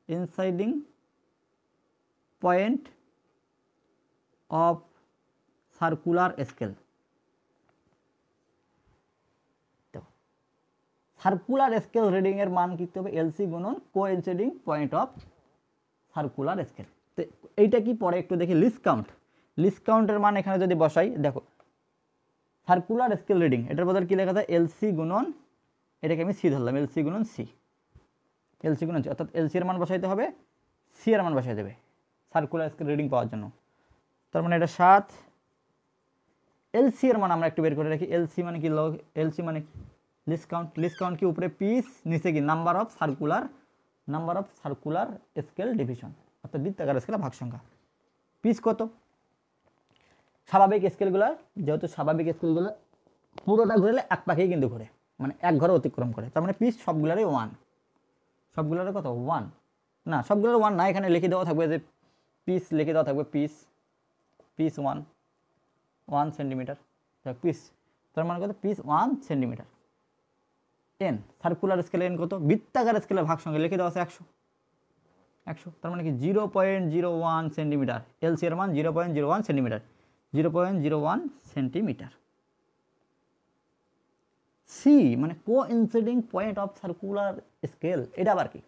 ইনসাইডিং point of circular scale. Circular scale reading এর মান কি হবে এলসি গুণন coinciding point of circular scale. তো এইটা কি পরে একটু দেখি, লিস্ট কাউন্টের মান এখানে যদি বসাই, দেখো সার্কুলার স্কেল রিডিং এটার বদলে কি লেখা যায় এলসি গুণন, এটাকে আমি সি ধরলাম, এলসি গুণন সি, অর্থাৎ এলসি এর মান বসাইতে হবে, সি এর মান বসাই দেবে সার্কুলার স্কেল রিডিং পাওয়ার জন্য। তার মানে এটা 7, এলসি এর মান আমরা একটু বের করে রাখি, এলসি মানে কি এলসি মানে কি লিস্ট কাউন্ট কি উপরে পিস, নিচে কি number of circular scale division, অর্থাৎ বৃত্তাকার স্কেলের ভাগ সংখ্যা। পিস কত, স্বাভাবিক স্কেলগুলো যেহেতু স্বাভাবিক স্কেলগুলো পুরোটা ঘুরলে এক পাখেই কিন্তু ঘুরে, মানে এক ঘরে অতিক্রম করে, তার মানে পিস সবগুলোরই 1, সবগুলোর কত 1 না, সবগুলোর 1 না, এখানে লিখে দেওয়া থাকবে যে পিস লিখে দেওয়া থাকবে পিস 1 সেন্টিমিটার, পিস তার মানে কত পিস 1 সেন্টিমিটার। এন সার্কুলার স্কেলে এন কত, বৃত্তাকার স্কেলের ভাগ সংখ্যা লিখে দেওয়া আছে 100, তার মানে কি 0.01 সেন্টিমিটার, এলসি এর মান 0.01 সেন্টিমিটার, 0.01 সেন্টিমিটার। সি মানে coinciding point of circular scale, এটা আবার কি,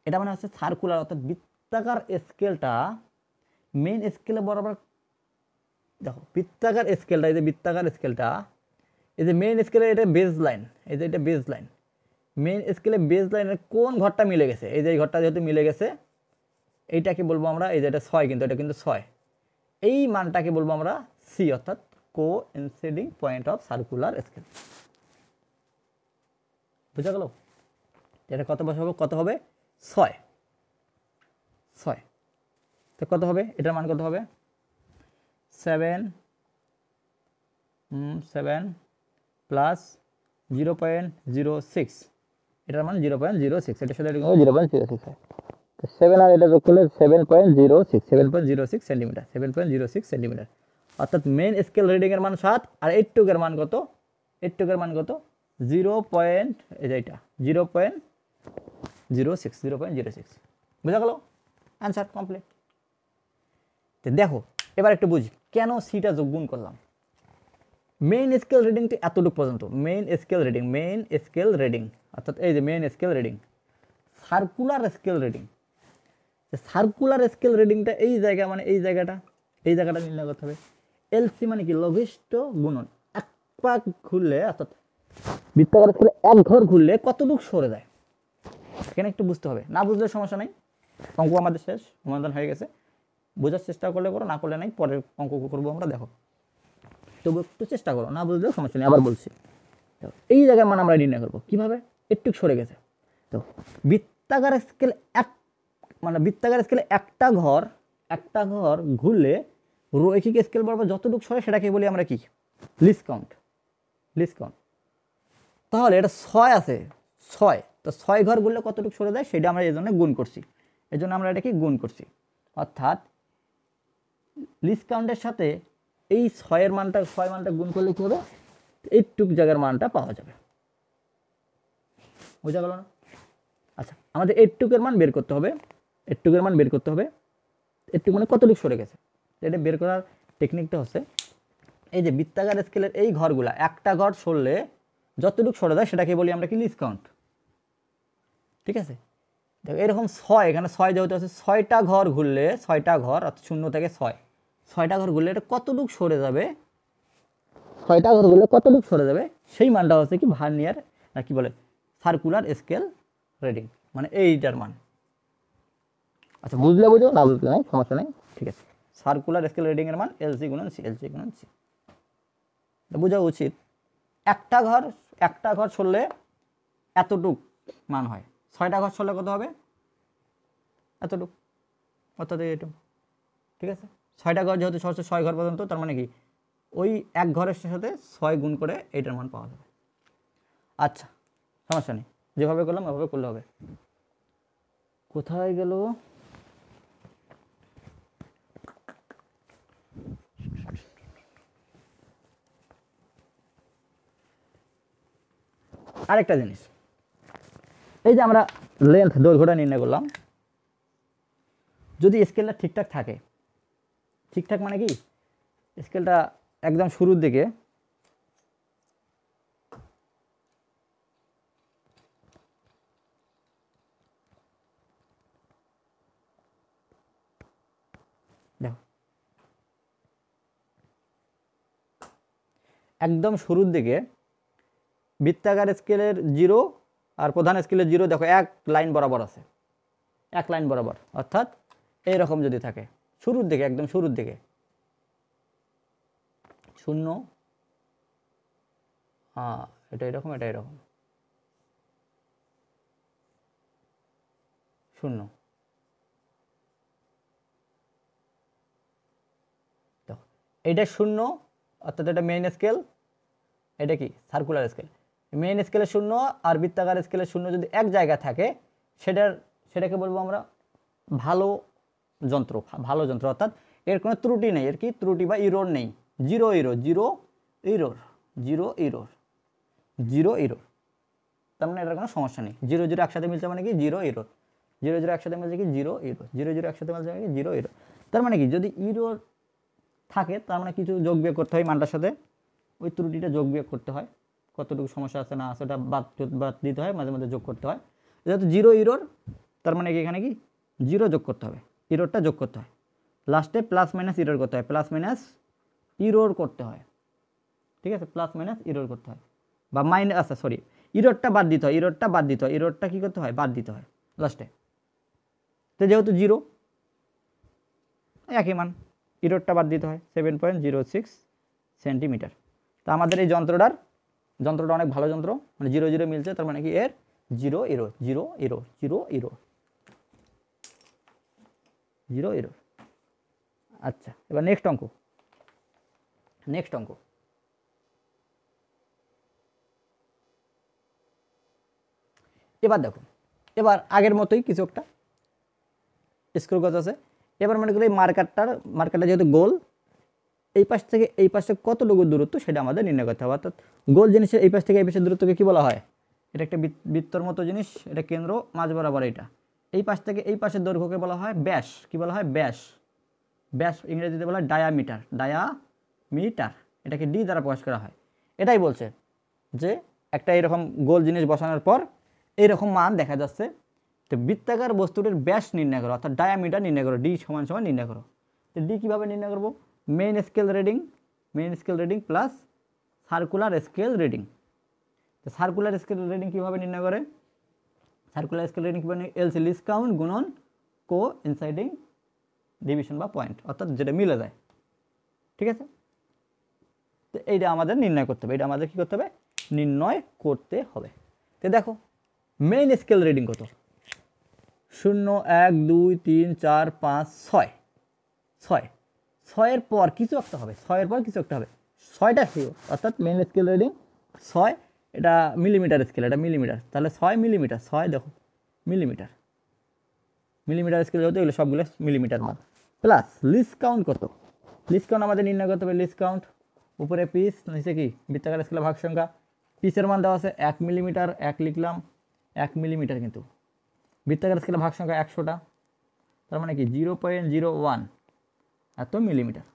এটা মানে হচ্ছে সার্কুলার অর্থাৎ বৃত্তাকার স্কেলটা মেইন স্কেলে বরাবর, দেখো বৃত্তাকার স্কেলটা, এই যে বৃত্তাকার স্কেলটা, এই যে মেইন স্কেলের এটা বেজ লাইন, এই যে এটা বেজ লাইন, মেইন স্কেলে বেজ লাইনের কোন ঘরটা মিলে গেছে, এই যে এই ঘরটা যেহেতু মিলে গেছে এইটাকে বলবো আমরা, এই যে এটা 6 কিন্তু এটা কিন্তু 6, এই মানটাকে বলবো আমরা সি, অর্থাৎ coinciding point of circular scale. বুঝা গেল, এটা কত বসাবো, কত হবে 6, তো কত হবে, এটার মান কত হবে 7 প্লাস 0.06, এটার মান 0.06, এটার সাথে 0.06 হয়, তো 7 আর এটা যোগ করলে 7.06 সেন্টিমিটার, 7.06 সেন্টিমিটার। অর্থাৎ মেইন স্কেল রিডিং এর মান 7 আর এইটুকের মান কত, 0.06, বুঝা গেল, অ্যান্সার কমপ্লিট। তো দেখো এবার একটু বুঝি কেন সিটা যোগ গুণ করলাম। মেইন স্কেল রিডিংটি এতটুকু পর্যন্ত, মেইন স্কেল রিডিং অর্থাৎ এই যে main scale reading, circular scale রিডিংটা এই জায়গা মানে এই জায়গাটা নির্ণয় করতে হবে। এলসি মানে কি লঘিষ্ঠ গুণন, এক পাক ঘুরলে অর্থাৎ বৃত্তাকার স্কেলে এক ঘর ঘুরলে কতটুকু সরে যায়, এখানে একটু বুঝতে হবে, না বুঝলে সমস্যা নেই, অঙ্ক আমাদের শেষ, সমাধান হয়ে গেছে, বোঝার চেষ্টা করলে করো, না করলে নাই, পরের অঙ্ক করবো আমরা, দেখো তবু একটু চেষ্টা করো, না বুঝলেও সমস্যা নেই, আবার বলছি। এই জায়গায় মান আমরা নির্ণয় করবো কিভাবে, একটু সরে গেছে, তো বৃত্তাকার স্কেলে একটা ঘর ঘুরলে রৈখিক স্কেল বরাবর যতটুকু সরে সেটাকে বলি আমরা কি লিস্ট কাউন্ট, লিস্ট কাউন্ট। তাহলে এটা 6 আছে, 6, তো 6 ঘর গুনলে কতটুকু সরে যায় সেটা আমরা এই জন্য গুণ করছি, এই জন্য আমরা এটাকে গুণ করছি। অর্থাৎ লিস্ট কাউন্টের সাথে এই 6 মানটা গুণ করলে কী হবে, এইটুক জায়গার মানটা পাওয়া যাবে। বোঝা গেল না? আচ্ছা, আমাদের এইটুকের মান বের করতে হবে, এইটুকের মান বের করতে হবে। এইটুক মানে কতটুকু সরে গেছে, এটা বের করার টেকনিকটা হচ্ছে এই যে বৃত্তাকার স্কেলের এই ঘরগুলা, একটা ঘর সরলে যতটুকু সরে যায় সেটাকে বলি আমরা কি লিস্ট কাউন্ট। ঠিক আছে, দেখো এরকম 6, এখানে 6 যেহেতু আছে, 6টা ঘর ঘুরলে, 6টা ঘর অর্থাৎ 0 থেকে 6, 6টা ঘর ঘুরলে এটা কতটুকু সরে যাবে, 6টা ঘর ঘুরলে কতটুকু সরে যাবে সেই মানটা হচ্ছে কি ভার্নিয়ার কি বলে সার্কুলার স্কেল রিডিং, মানে এইটার মান। আচ্ছা, বুঝলে বুঝো, না বুঝলে নাই, সমস্যা নেই, ঠিক আছে। সার্কুলার স্কেল রিডিং এর মান এলসি গুণন সি, এলসি গুণন সি, বোঝা উচিত। একটা ঘর সরলে এতটুক মান হয়, 6টা ঘর সরলে কত হবে, এতটুক, অর্থাৎ এইটুক। ঠিক আছে, 6টা ঘর যেহেতু সরছে 6 ঘর পর্যন্ত, তার মানে কি ওই এক ঘরের সাথে 6 গুণ করে এইটার মান পাওয়া যাবে। আচ্ছা, সমস্যা নেই, যেভাবে করলাম ওভাবে করলে হবে। কোথায় গেল, আরেকটা জিনিস, এই যে আমরা লেন্থ দৈর্ঘ্যটা নির্ণয় করলাম, যদি স্কেলটা ঠিকঠাক থাকে, ঠিকঠাক মানে কি স্কেলটা একদম শুরুর দিকে দেখো, একদম শুরুর দিকে বৃত্তাকার স্কেলের 0 আর প্রধান স্কেলের 0 দেখো এক লাইন বরাবর আছে, এক লাইন বরাবর, অর্থাৎ এইরকম যদি থাকে শুরুর দিকে, একদম শুরুর দিকে 0, এটা এরকম, এটা এরকম 0, দেখো এইটা 0, অর্থাৎ এটা মেইন স্কেল, এটা কি সার্কুলার স্কেল। মেইন স্কেলের 0 আর বৃত্তাকার স্কেলের 0 যদি এক জায়গায় থাকে সেটাকে বলবো আমরা ভালো যন্ত্র, ভালো যন্ত্র, অর্থাৎ এর কোনো ত্রুটি নেই, এর কি ত্রুটি বা ইরোর নেই, zero error, zero error, zero error, zero error, তার মানে এটার কোনো সমস্যা নেই। 0 0 একসাথে মিলছে মানে কি জিরো ইরোর, 0 0 একসাথে মিলছে কি জিরো ইরোর, 0 0 একসাথে মিলছে মানে কি জিরো ইরোর। তার মানে কি যদি ইরোর থাকে তার মানে কিছু যোগ বিয়োগ করতে হয় মানটার সাথে, ওই ত্রুটিটা যোগ বিয়োগ করতে হয়, কতটুকু সমস্যা আছে না আছে ওটা বাদ দিতে হয়, মাঝে মাঝে যোগ করতে হয়। যেহেতু জিরো ইরোর তার মানে কি এখানে কি জিরো যোগ করতে হবে, ইরোরটা যোগ করতে হয়, লাস্টে প্লাস মাইনাস ইরোর করতে হয়, প্লাস মাইনাস ইরোর করতে হয়। ঠিক আছে, প্লাস মাইনাস ইরোর করতে হয়, বা মাইনাস, আচ্ছা সরি, ইরোরটা বাদ দিতে হয়, ইরোরটা বাদ দিতে হয়, ইরোরটা কী করতে হয়, বাদ দিতে হয় লাস্টে। তো যেহেতু জিরো একই মান, ইরোরটা বাদ দিতে হয় 7.06 সেন্টিমিটার। তা আমাদের এই যন্ত্রটা অনেক ভালো যন্ত্র, মানে 0 0 মিলছে, তার মানে কি এর zero error, zero error, zero error, zero error. আচ্ছা, এবার নেক্সট অঙ্ক, নেক্সট অঙ্ক, এবার দেখো, এবার আগের মতোই কিছু একটা স্ক্রু গজ আছে। এবার মনে করি এই মার্কারটা যেহেতু গোল, এই পাশ থেকে এই পাশে কতটুকু দূরত্ব সেটা আমাদের নির্ণয় করতে হবে। অর্থাৎ গোল জিনিসের এই পাশ থেকে এই পাশের দূরত্বকে কী বলা হয়, এটা একটা বৃত্তর মতো জিনিস, এটা কেন্দ্র মাঝ বরাবর, এটা এই পাশ থেকে এই পাশের দৈর্ঘ্যকে বলা হয় ব্যাস, কি বলা হয় ব্যাস, ব্যাস ইংরেজিতে বলা হয় ডায়ামিটার, ডায়ামিটার, এটাকে ডি দ্বারা প্রকাশ করা হয়। এটাই বলছে যে একটা এরকম গোল জিনিস বসানোর পর এইরকম মান দেখা যাচ্ছে, তো বৃত্তাকার বস্তুটির ব্যাস নির্ণয় করো, অর্থাৎ ডায়ামিটার নির্ণয় করো, ডি সমান সমান নির্ণয় করো। তো ডি কীভাবে নির্ণয় করবো, main scale reading plus circular scale reading. তো সার্কুলার স্কেল রিডিং কীভাবে নির্ণয় করে, সার্কুলার স্কেল রিডিং কীভাবে, এলসি লিস্ট কাউন্ট গুণন কো ইনসাইডিং ডিভিশন বা পয়েন্ট, অর্থাৎ যেটা মিলে যায়। ঠিক আছে, তো এইটা আমাদের নির্ণয় করতে হবে, এটা আমাদের কী করতে হবে, নির্ণয় করতে হবে। তো দেখো মেইন স্কেল রিডিং কত, 0 1 2 3 4 5 6, 6 6 এর পর কিছু একটা হবে, 6 এর পর কিছু একটা হবে, 6টা শিওর, অর্থাৎ মেন স্কেল রিডিং 6, এটা মিলিমিটার স্কেল, এটা মিলিমিটার, তাহলে 6 মিলিমিটার, 6 দেখো মিলিমিটার, মিলিমিটার স্কেল যেহেতু এগুলো সবগুলো মিলিমিটার মান। প্লাস লিস্ট কাউন্ট কত, লিস্ট কাউন্ট আমাদের নির্ণয় করতে হবে। লিস্ট কাউন্ট উপরে পিস, নিচে কি বৃত্তাকার স্কেলের ভাগ সংখ্যা। পিসের মান দেওয়া আছে 1 মিলিমিটার, 1 লিখলাম, 1 মিলিমিটার, কিন্তু বৃত্তাকার স্কেলের ভাগ সংখ্যা 100টা, তার মানে কি 0.01 এত millimetre.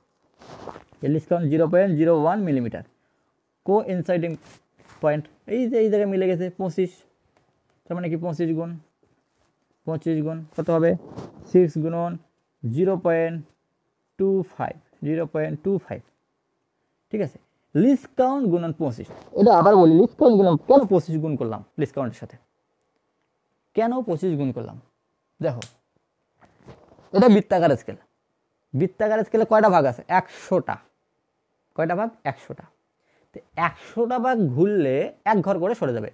Least count 0.01 millimetre. Coinciding point এই যে এই জায়গায় মিলে গেছে 25, তার মানে কি 25 গুণ, 25 গুণ কত হবে 6 গুণন 0.25, 0.25, ঠিক আছে। লিস্ট কাউন্ট গুণন 25, এটা আবার বলি লিস্ট কাউন্ট গুণন, কেন 25 গুণ করলাম লিস্ট কাউন্টের সাথে, কেন 25 গুণ করলাম? দেখো এটা বৃত্তাকার স্কেল, বৃত্তাকার স্কেলে কয়টা ভাগ আছে? 100টা। কয়টা ভাগ? 100টা। তো 100টা ভাগ ঘুরলে এক ঘর করে সরে যাবে।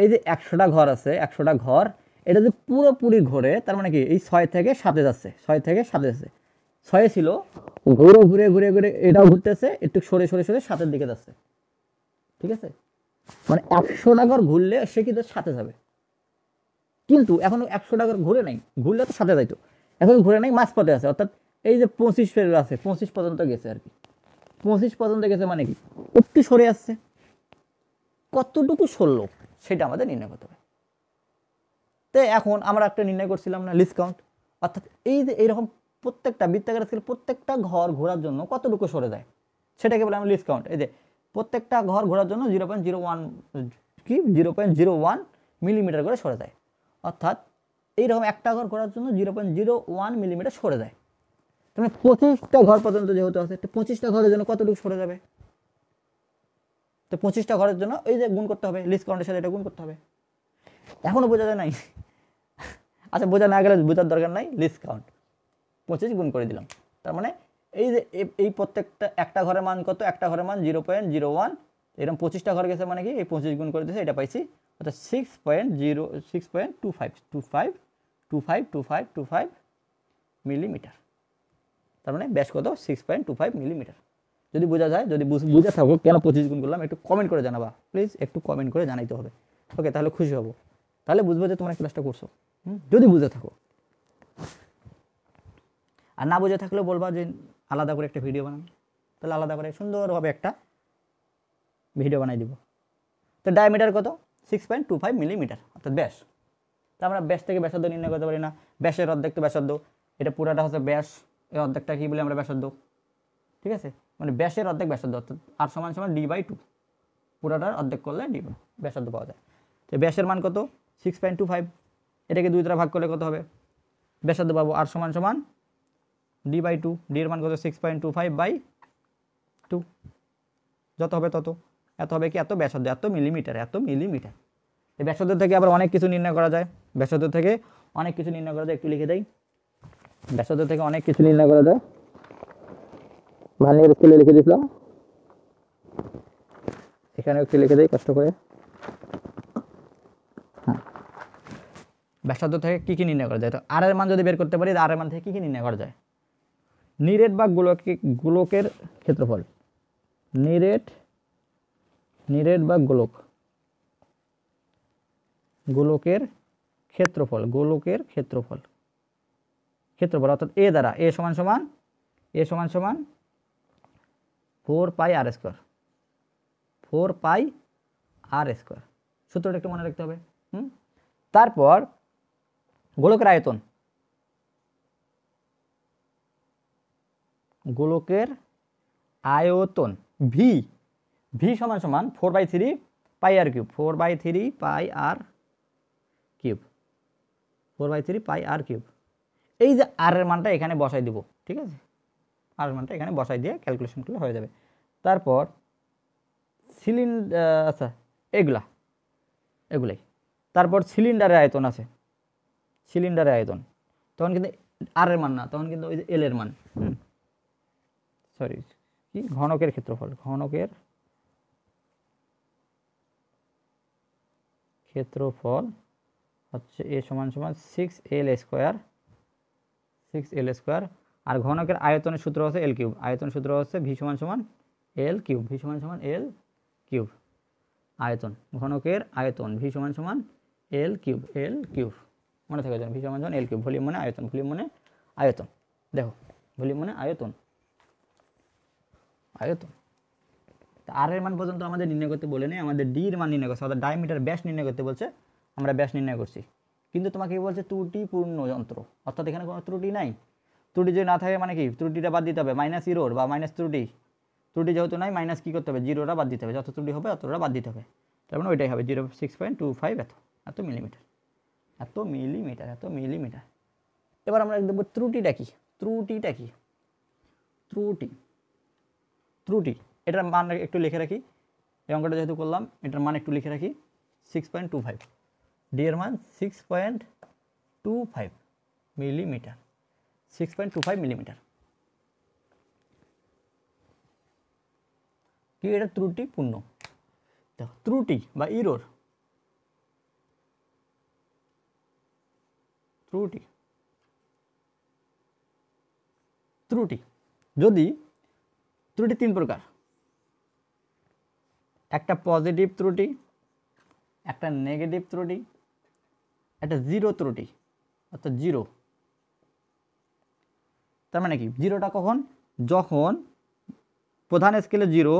এই যে 100টা ঘর আছে, 100টা ঘর, এটা যে পুরোপুরি ঘোরে, তার মানে কি এই 6 থেকে 7-এ যাচ্ছে, 6 থেকে 7-এ যাচ্ছে। 6-এ ছিল, ঘুরে ঘুরে ঘুরে ঘুরে এটাও ঘুরতেছে, একটু সরে সরে সরে 7-এর দিকে যাচ্ছে, ঠিক আছে। মানে 100টা ঘর ঘুরলে সে কিন্তু 7-এ যাবে, কিন্তু এখন 100টা ঘর ঘুরে নাই, ঘুরলে তো 7-এ যাইতো, এখন ঘুরে নাই, মাঝপথে আছে, অর্থাৎ এই যে 25 আছে, 25 পর্যন্ত গেছে আর কি। 25 পর্যন্ত গেছে মানে কি একটু সরে আসছে, কতটুকু সরলো সেটা আমাদের নির্ণয় করতে হবে। তো এখন আমরা একটা নির্ণয় করছিলাম না লিস্ট কাউন্ট, অর্থাৎ এই যে এইরকম প্রত্যেকটা বৃত্তাকার স্কেল প্রত্যেকটা ঘর ঘোরার জন্য কতটুকু সরে যায় সেটাকে বলে আমরা লিস্ট কাউন্ট। এই যে প্রত্যেকটা ঘর ঘোরার জন্য 0.01 কি 0.01 মিলিমিটার করে সরে যায়, অর্থাৎ এইরকম একটা ঘর ঘোরার জন্য 0.01 মিলিমিটার সরে যায়। তাহলে 25টা ঘর পর্যন্ত যেহেতু আছে, তো 25টা ঘরের জন্য কতটুকু সরে যাবে? তো 25টা ঘরের জন্য এই যে গুণ করতে হবে, লিস্ট কাউন্টের সাথে এটা গুণ করতে হবে। এখনো বোঝা যায় নাই? আচ্ছা, বোঝা না গেলে বোঝার দরকার নাই, লিস্ট কাউন্ট 25 গুণ করে দিলাম। তার মানে এই যে এই প্রত্যেকটা একটা ঘরের মান কত? একটা ঘরের মান 0.01, এরকম 25টা ঘর গেছে মানে কি এই 25 গুণ করে দিয়েছে, এটা পাইছি, অর্থাৎ 6.25 মিলিমিটার। তার মানে ব্যাস কত? 6.25 মিলিমিটার। যদি বোঝা যায়, যদি বুঝে থাকো কেন 25 গুণ করলাম, একটু কমেন্ট করে জানাবা প্লিজ, একটু কমেন্ট করে জানাইতে হবে। ওকে, তাহলে খুশি হবো, তাহলে বুঝবো যে তোমরা ক্লাসটা করছো, যদি বুঝে থাকো। আর না বুঝে থাকলেও বলবা যে আলাদা করে একটা ভিডিও বানাবো, তাহলে আলাদা করে সুন্দরভাবে একটা ভিডিও বানাই দিব। তো ডায়ামিটার কত? 6.25 মিলিমিটার, অর্থাৎ ব্যাস। তা আমরা ব্যাস থেকে ব্যাসার্ধ নির্ণয় করতে পারি না? ব্যাসের অর্ধেক তো ব্যাসার্ধ, এটা পুরাটা হচ্ছে ব্যাস, এই অর্ধেকটা কি বলে আমরা ব্যাসার্ধ, ঠিক আছে। মানে ব্যাসের অর্ধেক ব্যাসার্ধ, অর্থাৎ আর সমান সমান d/2, পুরাটার অর্ধেক করলে d ব্যাসার্ধ পাওয়া যায়। তো ব্যাসের মান কত? 6.25, এটাকে 2 দ্বারা ভাগ করলে কত হবে? ব্যাসার্ধ পাবো, আর সমান সমান d/2, d এর মান কত? 6.25/2, যত হবে তত, এত হবে কি? এত ব্যাসার্ধ, এত মিলিমিটার, এত মিলিমিটার। এই ব্যাসার্ধ থেকে আবার অনেক কিছু নির্ণয় করা যায়, ব্যাসার্ধ থেকে অনেক কিছু নির্ণয় করা যায়, একটু লিখে দেই। ব্যাসার্ধ থেকে অনেক কিছু নির্ণয় করা যায়, ভার্নিয়ার স্কেলে লিখে দিয়েছিলাম, এখানে একটু লিখে দেই কষ্ট করে। হ্যাঁ, ব্যাসার্ধ থেকে কি কি নির্ণয় করা যায়? তো আর এর মান যদি বের করতে পারি, আর এর মান থেকে কি কি নির্ণয় করা যায়? নিরেট বা গোলকের ক্ষেত্রফল, নিরেট বা গোলকের ক্ষেত্রফল, ক্ষেত্রফল অর্থাৎ এ দ্বারা, এ সমান সমান 4πr², 4πr², সূত্রটা একটু মনে রাখতে হবে। তারপর গোলকের আয়তন, ভি সমান সমান 4/3πr³, 4/3πr³। এই যে আর এর মানটা এখানে বসাই দিব, ঠিক আছে, আর এর মানটা এখানে বসাই দিয়ে ক্যালকুলেশন করলে হয়ে যাবে। তারপর আচ্ছা এগুলাই। তারপর সিলিন্ডারের আয়তন আছে, সিলিন্ডারের আয়তন, তখন কিন্তু আর এর মান না, তখন কিন্তু ওই যে এল এর মান, সরি কি, ঘনকের ক্ষেত্রফল, হচ্ছে এ সমান সমান 6l², আর ঘনকের আয়তনের সূত্র হচ্ছে l³, আয়তন সূত্র হচ্ছে ভি সমান সমান এল কিউব, ভি সমান সমান এল কিউব। আয়তন, ঘনকের আয়তন ভি সমান সমান এল কিউব, এল কিউব মনে থাকে ভি সমান সমান এল কিউব। ভলিউম মানে আয়তন, ভলিউম মানে আয়তন। দেখো ভলিউম মানে আয়তন, আয়তন। তা আর এর মান পর্যন্ত আমাদের নির্ণয় করতে বলে নেই, আমাদের ডি এর মান নির্ণয় করছে, অর্থাৎ ডায়ামিটার ব্যাস নির্ণয় করতে বলছে, আমরা ব্যাস নির্ণয় করছি। কিন্তু তোমাকে কি বলছে, ত্রুটিপূর্ণ যন্ত্র, অর্থাৎ এখানে কোনো ত্রুটি নাই। ত্রুটি যদি না থাকে মানে কি, ত্রুটিটা বাদ দিতে হবে, মাইনাস ইরোর বা মাইনাস ত্রুটি। ত্রুটি যেহেতু নাই মাইনাস কী করতে হবে, জিরোটা বাদ দিতে হবে, যত ত্রুটি হবে অতটা বাদ দিতে হবে। তার মানে ওইটাই হবে 0.625 এত এত মিলিমিটার, এত মিলিমিটার, এত মিলিমিটার। এবার আমরা দেখব ত্রুটিটা কি, ত্রুটিটা কি, ত্রুটি, ত্রুটি এটার মান একটু লিখে রাখি, এই অঙ্কটা যেহেতু করলাম এটার মান একটু লিখে রাখি 6.25, ডি এর মান 6.25 মিলিমিটার, 6.25 মিলিমিটার। কি এটা ত্রুটিপূর্ণ, দেখো ত্রুটি বা ইরোর, ত্রুটি, ত্রুটি যদি ত্রুটি তিন প্রকার, একটা পজিটিভ ত্রুটি, একটা নেগেটিভ ত্রুটি, একটা জিরো ত্রুটি, অর্থাৎ জিরো। তার মানে কি, জিরোটা কখন, যখন প্রধান স্কেলে জিরো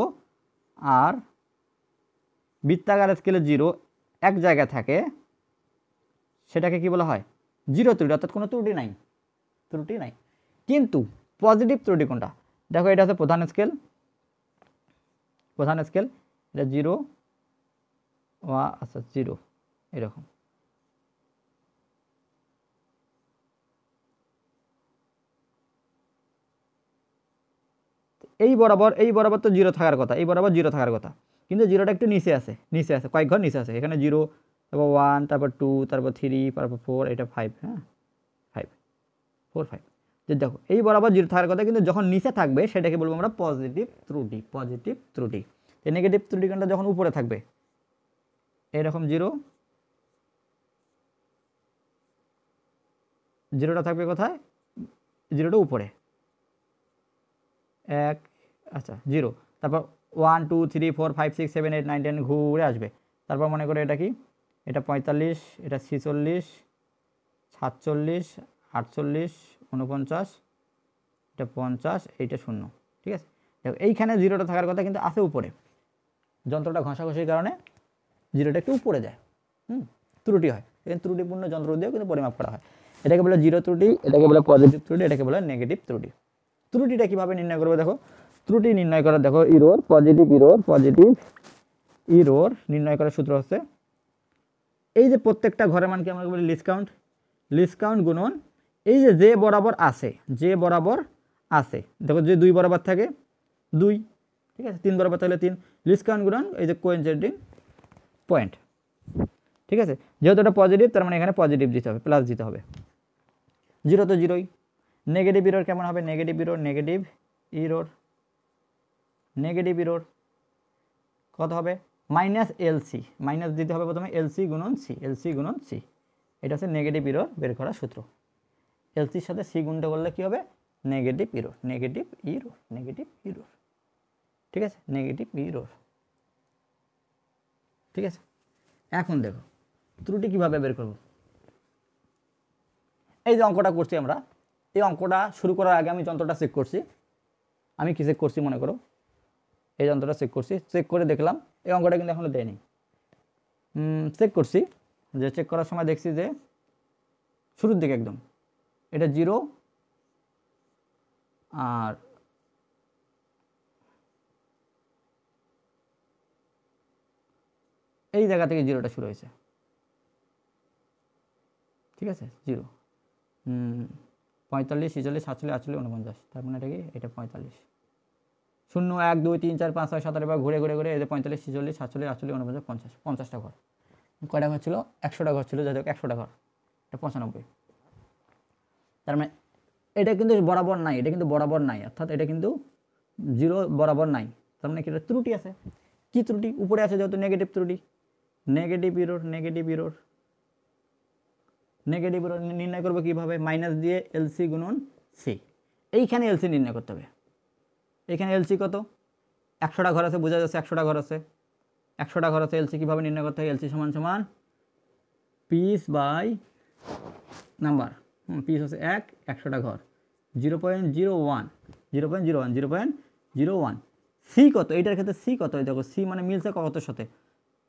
আর বৃত্তাকার স্কেলে জিরো এক জায়গায় থাকে, সেটাকে কি বলা হয়, জিরো ত্রুটি, অর্থাৎ কোনো ত্রুটি নাই, ত্রুটি নাই। কিন্তু পজিটিভ ত্রুটি কোনটা, দেখো এটা হচ্ছে প্রধান স্কেল, প্রধান স্কেল এটা জিরো, আচ্ছা জিরো এরকম, এই বরাবর তো জিরো থাকার কথা, এই বরাবর জিরো থাকার কথা, কিন্তু জিরোটা একটু নিচে আছে, নিচে আছে, কয়েক ঘর নিচে আছে, এখানে জিরো, তারপর 1, তারপর 2, তারপর 3, তারপর 4, এটা 5, হ্যাঁ 5, 4, 5। যে দেখো এই বরাবর জিরো থাকার কথা, কিন্তু যখন নিচে থাকবে সেটাকে বলবো আমরা পজিটিভ ত্রুটি, পজিটিভ ত্রুটি। এই নেগেটিভ ত্রুটিকোণটা যখন উপরে থাকবে, এরকম জিরো, জিরোটা থাকবে কোথায়, জিরোটা উপরে, এক, আচ্ছা জিরো, তারপর 1, 2, 3, 4, 5, 6, 7, 8, 9, 10 ঘুরে আসবে। তারপর মনে করে এটা কি, এটা 45, এটা 46, 47, 48, 49, এটা 50, এইটা 0, ঠিক আছে। দেখো এইখানে জিরোটা থাকার কথা, কিন্তু আছে উপরে, যন্ত্রটা ঘষাঘষির কারণে জিরোটা একটু উপরে যায়, ত্রুটি হয়। এখানে ত্রুটিপূর্ণ যন্ত্র দিয়েও কিন্তু পরিমাপ করা হয়। এটাকে বলে জিরো ত্রুটি, এটাকে বলে পজিটিভ ত্রুটি, এটাকে বলে নেগেটিভ ত্রুটি। ত্রুটিটা কীভাবে নির্ণয় করবে, দেখো ত্রুটি নির্ণয় করার, দেখো error, positive error, positive error নির্ণয় করার সূত্র হচ্ছে, এই যে প্রত্যেকটা ঘরের মানকে আমরা বলি লিস্ট কাউন্ট, লিস্ট কাউন্ট গুণন এই যে বরাবর আছে, যে বরাবর আছে, দেখো যে 2 বরাবর থাকে 2, ঠিক আছে, 3 বরাবর থাকলে 3, লিস্ট কাউন্ট গুণন এই যে কোইনসাইডিং পয়েন্ট, ঠিক আছে। যেহেতু এটা পজিটিভ তার মানে এখানে পজিটিভ দিতে হবে, প্লাস দিতে হবে, জিরো তো জিরোই। নেগেটিভ ইরোর কেমন হবে, negative error, negative error, negative error কত হবে, মাইনাস এলসি, মাইনাস দিতে হবে প্রথমে, এলসি গুণন সি, এলসি গুণন সি, এটা হচ্ছে নেগেটিভ ইরোর বের করার সূত্র। এলসির সাথে সি গুণটা করলে কি হবে, negative error, negative error, negative error, ঠিক আছে, নেগেটিভ ইরোর, ঠিক আছে। এখন দেখো ত্রুটি কিভাবে বের করব, এই যে অঙ্কটা করছি আমরা, এই অঙ্কটা শুরু করার আগে আমি যন্ত্রটা চেক করছি, আমি কি চেক করছি মনে করো, এই যন্ত্রটা চেক করছি, চেক করে দেখলাম এই অঙ্কটা কিন্তু এখনো দেয়নি, চেক করছি, যে চেক করার সময় দেখছি যে শুরুর দিকে একদম এটা জিরো, আর এই জায়গা থেকে জিরোটা শুরু হয়েছে, ঠিক আছে, জিরো, 45, 46, 47, 48, 49, তার মানে এটা কি, এটা 45, 0, 1, 2, 3, 4, 5, 6, 7 এবার ঘুরে ঘুরে ঘুরে এই যে 45, 46, 47, 48, 49, 50, 50টা ঘর, কয়টা ঘর ছিল, 100টা ঘর ছিল, যাই হোক 100টা ঘর, এটা 95, তার মানে এটা কিন্তু বরাবর নাই, এটা কিন্তু বরাবর নাই, অর্থাৎ এটা কিন্তু জিরো বরাবর নাই, তার মানে কি এটা ত্রুটি আছে। কি ত্রুটি, উপরে আছে যেহেতু নেগেটিভ ত্রুটি, negative error, negative error, negative error নির্ণয় করবো কীভাবে, মাইনাস দিয়ে এলসি গুণন সি, এইখানে এলসি নির্ণয় করতে হবে, এখানে এলসি কত 100টা ঘর আছে, বোঝা যাচ্ছে 100টা ঘর আছে। 100টা ঘর আছে, এলসি কীভাবে নির্ণয় করতে হয়? এলসি সমান সমান পিস বাই নাম্বার। পিস হচ্ছে 1, 100টা ঘর 0.01 0.01 0.01। সি কত? এইটার ক্ষেত্রে সি কত? দেখো সি মানে মিলছে কতর সাথে?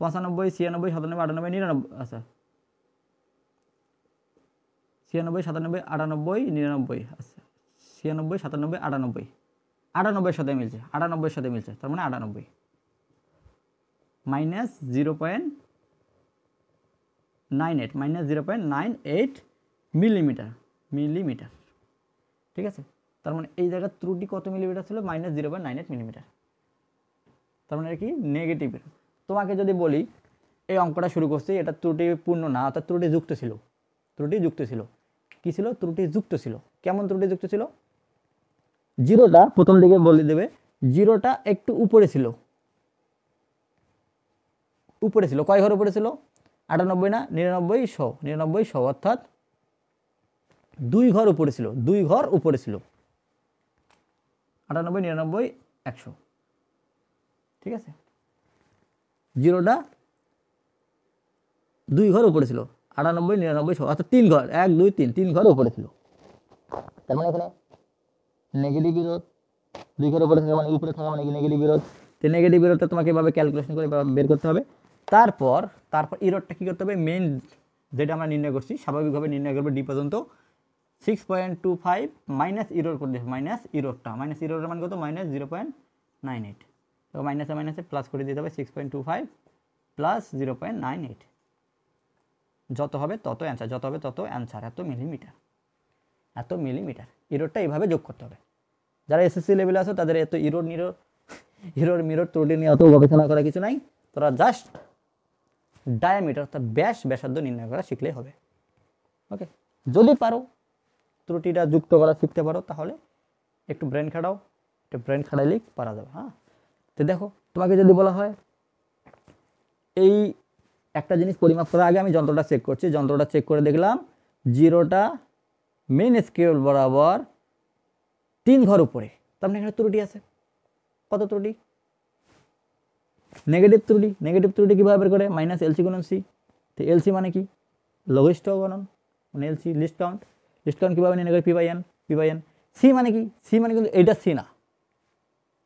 95, 96, 97, 98, 99। আচ্ছা 96, 97, 98, 99। আচ্ছা 96, 97, 98, 98 সাথে মিলছে, 98 সাথে মিলছে, তার মানে 98 মাইনাস 0.98 মাইনাস 0.98 মিলিমিটার। ঠিক আছে, তার মানে এই জায়গার ত্রুটি কত মিলিমিটার ছিল? Minus 0.98 millimetre. তার মানে কি নেগেটিভ। তোমাকে যদি বলি এই অঙ্কটা শুরু করছি, এটা ত্রুটিপূর্ণ না, অর্থাৎ ত্রুটিযুক্ত ছিল। ত্রুটিযুক্ত ছিল, কী ছিল? ত্রুটিযুক্ত ছিল। কেমন ত্রুটিযুক্ত ছিল? জিরোটা প্রথম দিকে বলে দেবে, জিরোটা একটু উপরে ছিল। উপরে ছিল, কয় ঘর উপরে ছিল? 98 না 99, 100, 99, 100, অর্থাৎ 2 ঘর উপরে ছিল, 2 ঘর উপরে ছিল। 98, 99, 100। ঠিক আছে, জিরোটা 2 ঘর উপরে ছিল, 98, 99, 100, অর্থাৎ 3 ঘর, 1 2 3, 3 ঘর উপরে ছিল। তার মানে এখানে নেগেটিভ বিরোধ, 2 ঘর উপরে থাকা মানে উপরে থাকা মানে কি নেগেটিভ বিরোধ। তো নেগেটিভ বিরোধটা তোমাকে এভাবে ক্যালকুলেশন করে বের করতে হবে। তারপর ইরোডটা কী করতে হবে? মেইন যেটা আমরা নির্ণয় করছি স্বাভাবিকভাবে নির্ণয় করবো ডি পর্যন্ত 6.25 মাইনাস ইরোর করে দেবে, মাইনাস ইরোরটা, মাইনাস ইরোরের মান কত? মাইনাস 0.98। তো মাইনাসে মাইনাসে প্লাস করে দিতে হবে 6.25 প্লাস 0.98। যত হবে তত অ্যান্সার, যত হবে তত অ্যান্সার। এত মিলিমিটার। ইরোরটা এইভাবে যোগ করতে হবে। যারা এসএসসি লেভেলে আছো তাদের এত ইরোর মিরর ত্রুটি নিয়ে অত গবেষণা করা কিছু নাই। তোরা জাস্ট ডায়ামিটার অর্থাৎ ব্যাসার্ধ নির্ণয় করা শিখলেই হবে। ওকে, যদি পারো ত্রুটিটা যুক্ত করা শিখতে পারো তাহলে একটু ব্রেন খাটাও, খাটাইলেই পারা যাবে। হ্যাঁ, তো দেখো তোমাকে যদি বলা হয় এই একটা জিনিস পরিমাপ করার আগে আমি যন্ত্রটা চেক করছি, যন্ত্রটা চেক করে দেখলাম জিরোটা মেন স্কেল বরাবর 3 ঘর উপরে, তার মানে এখানে ত্রুটি আছে। কত ত্রুটি? নেগেটিভ ত্রুটি। নেগেটিভ ত্রুটি কীভাবে বের করে? মাইনাস এলসি গুণন সি। তো এলসি মানে কি? লোয়েস্ট গণন, মানে LC list count. List count কীভাবে নির্ণয় করে? P by N. সি মানে কি? সি মানে কিন্তু এইটা সি না,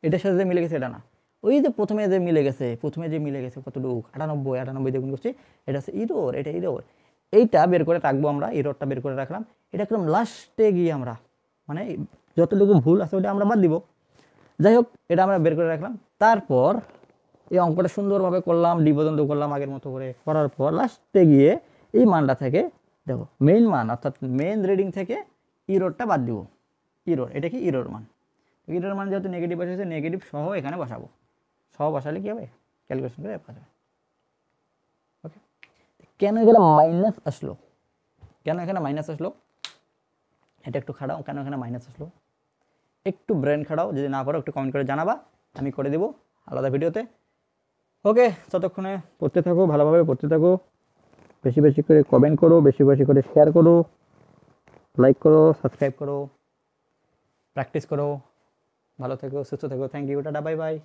এটার সাথে যে মিলে গেছে এটা না। ওই যে প্রথমে যে মিলে গেছে কতটুকু? 98 দিয়ে গুণ করছি, এটা হচ্ছে ইরোর, এটা ইরোর। এইটা বের করে রাখবো আমরা, ইরোরটা বের করে রাখলাম। এটা একদম লাস্টে গিয়ে আমরা মানে যতটুকু ভুল আছে ওটা আমরা বাদ দিব। যাই হোক, এটা আমরা বের করে রাখলাম। তারপর এই অঙ্কটা সুন্দরভাবে করলাম, ডি পর্যন্ত করলাম আগের মতো করে। করার পর লাস্টে গিয়ে এই মানটা থেকে দেখো মেইন মান অর্থাৎ মেইন রিডিং থেকে ইরোরটা বাদ দিব। ইরোর, এটা কি? ইরোর মান। ইরোর মান যেহেতু নেগেটিভ আসছে, নেগেটিভ সহ এখানে বসাবো। সহ বসালে কী হবে? ক্যালকুলেশন করে পাওয়া যাবে। ওকে, কেন এখানে মাইনাস আসলো? এটা একটু খাড়াও, কেন এখানে মাইনাস আসলো? একটু ব্রেন খাড়াও, যদি না পারো একটু কমেন্ট করে জানাবা, আমি করে দেবো আলাদা ভিডিওতে। ওকে, ততক্ষণে পড়তে থাকো, ভালোভাবে পড়তে থাকো, বেশি বেশি করে কমেন্ট করো, বেশি বেশি করে শেয়ার করো, লাইক করো, সাবস্ক্রাইব করো, প্র্যাকটিস করো। ভালো থেকো, সুস্থ থেকো। Thank you, tata, bye by.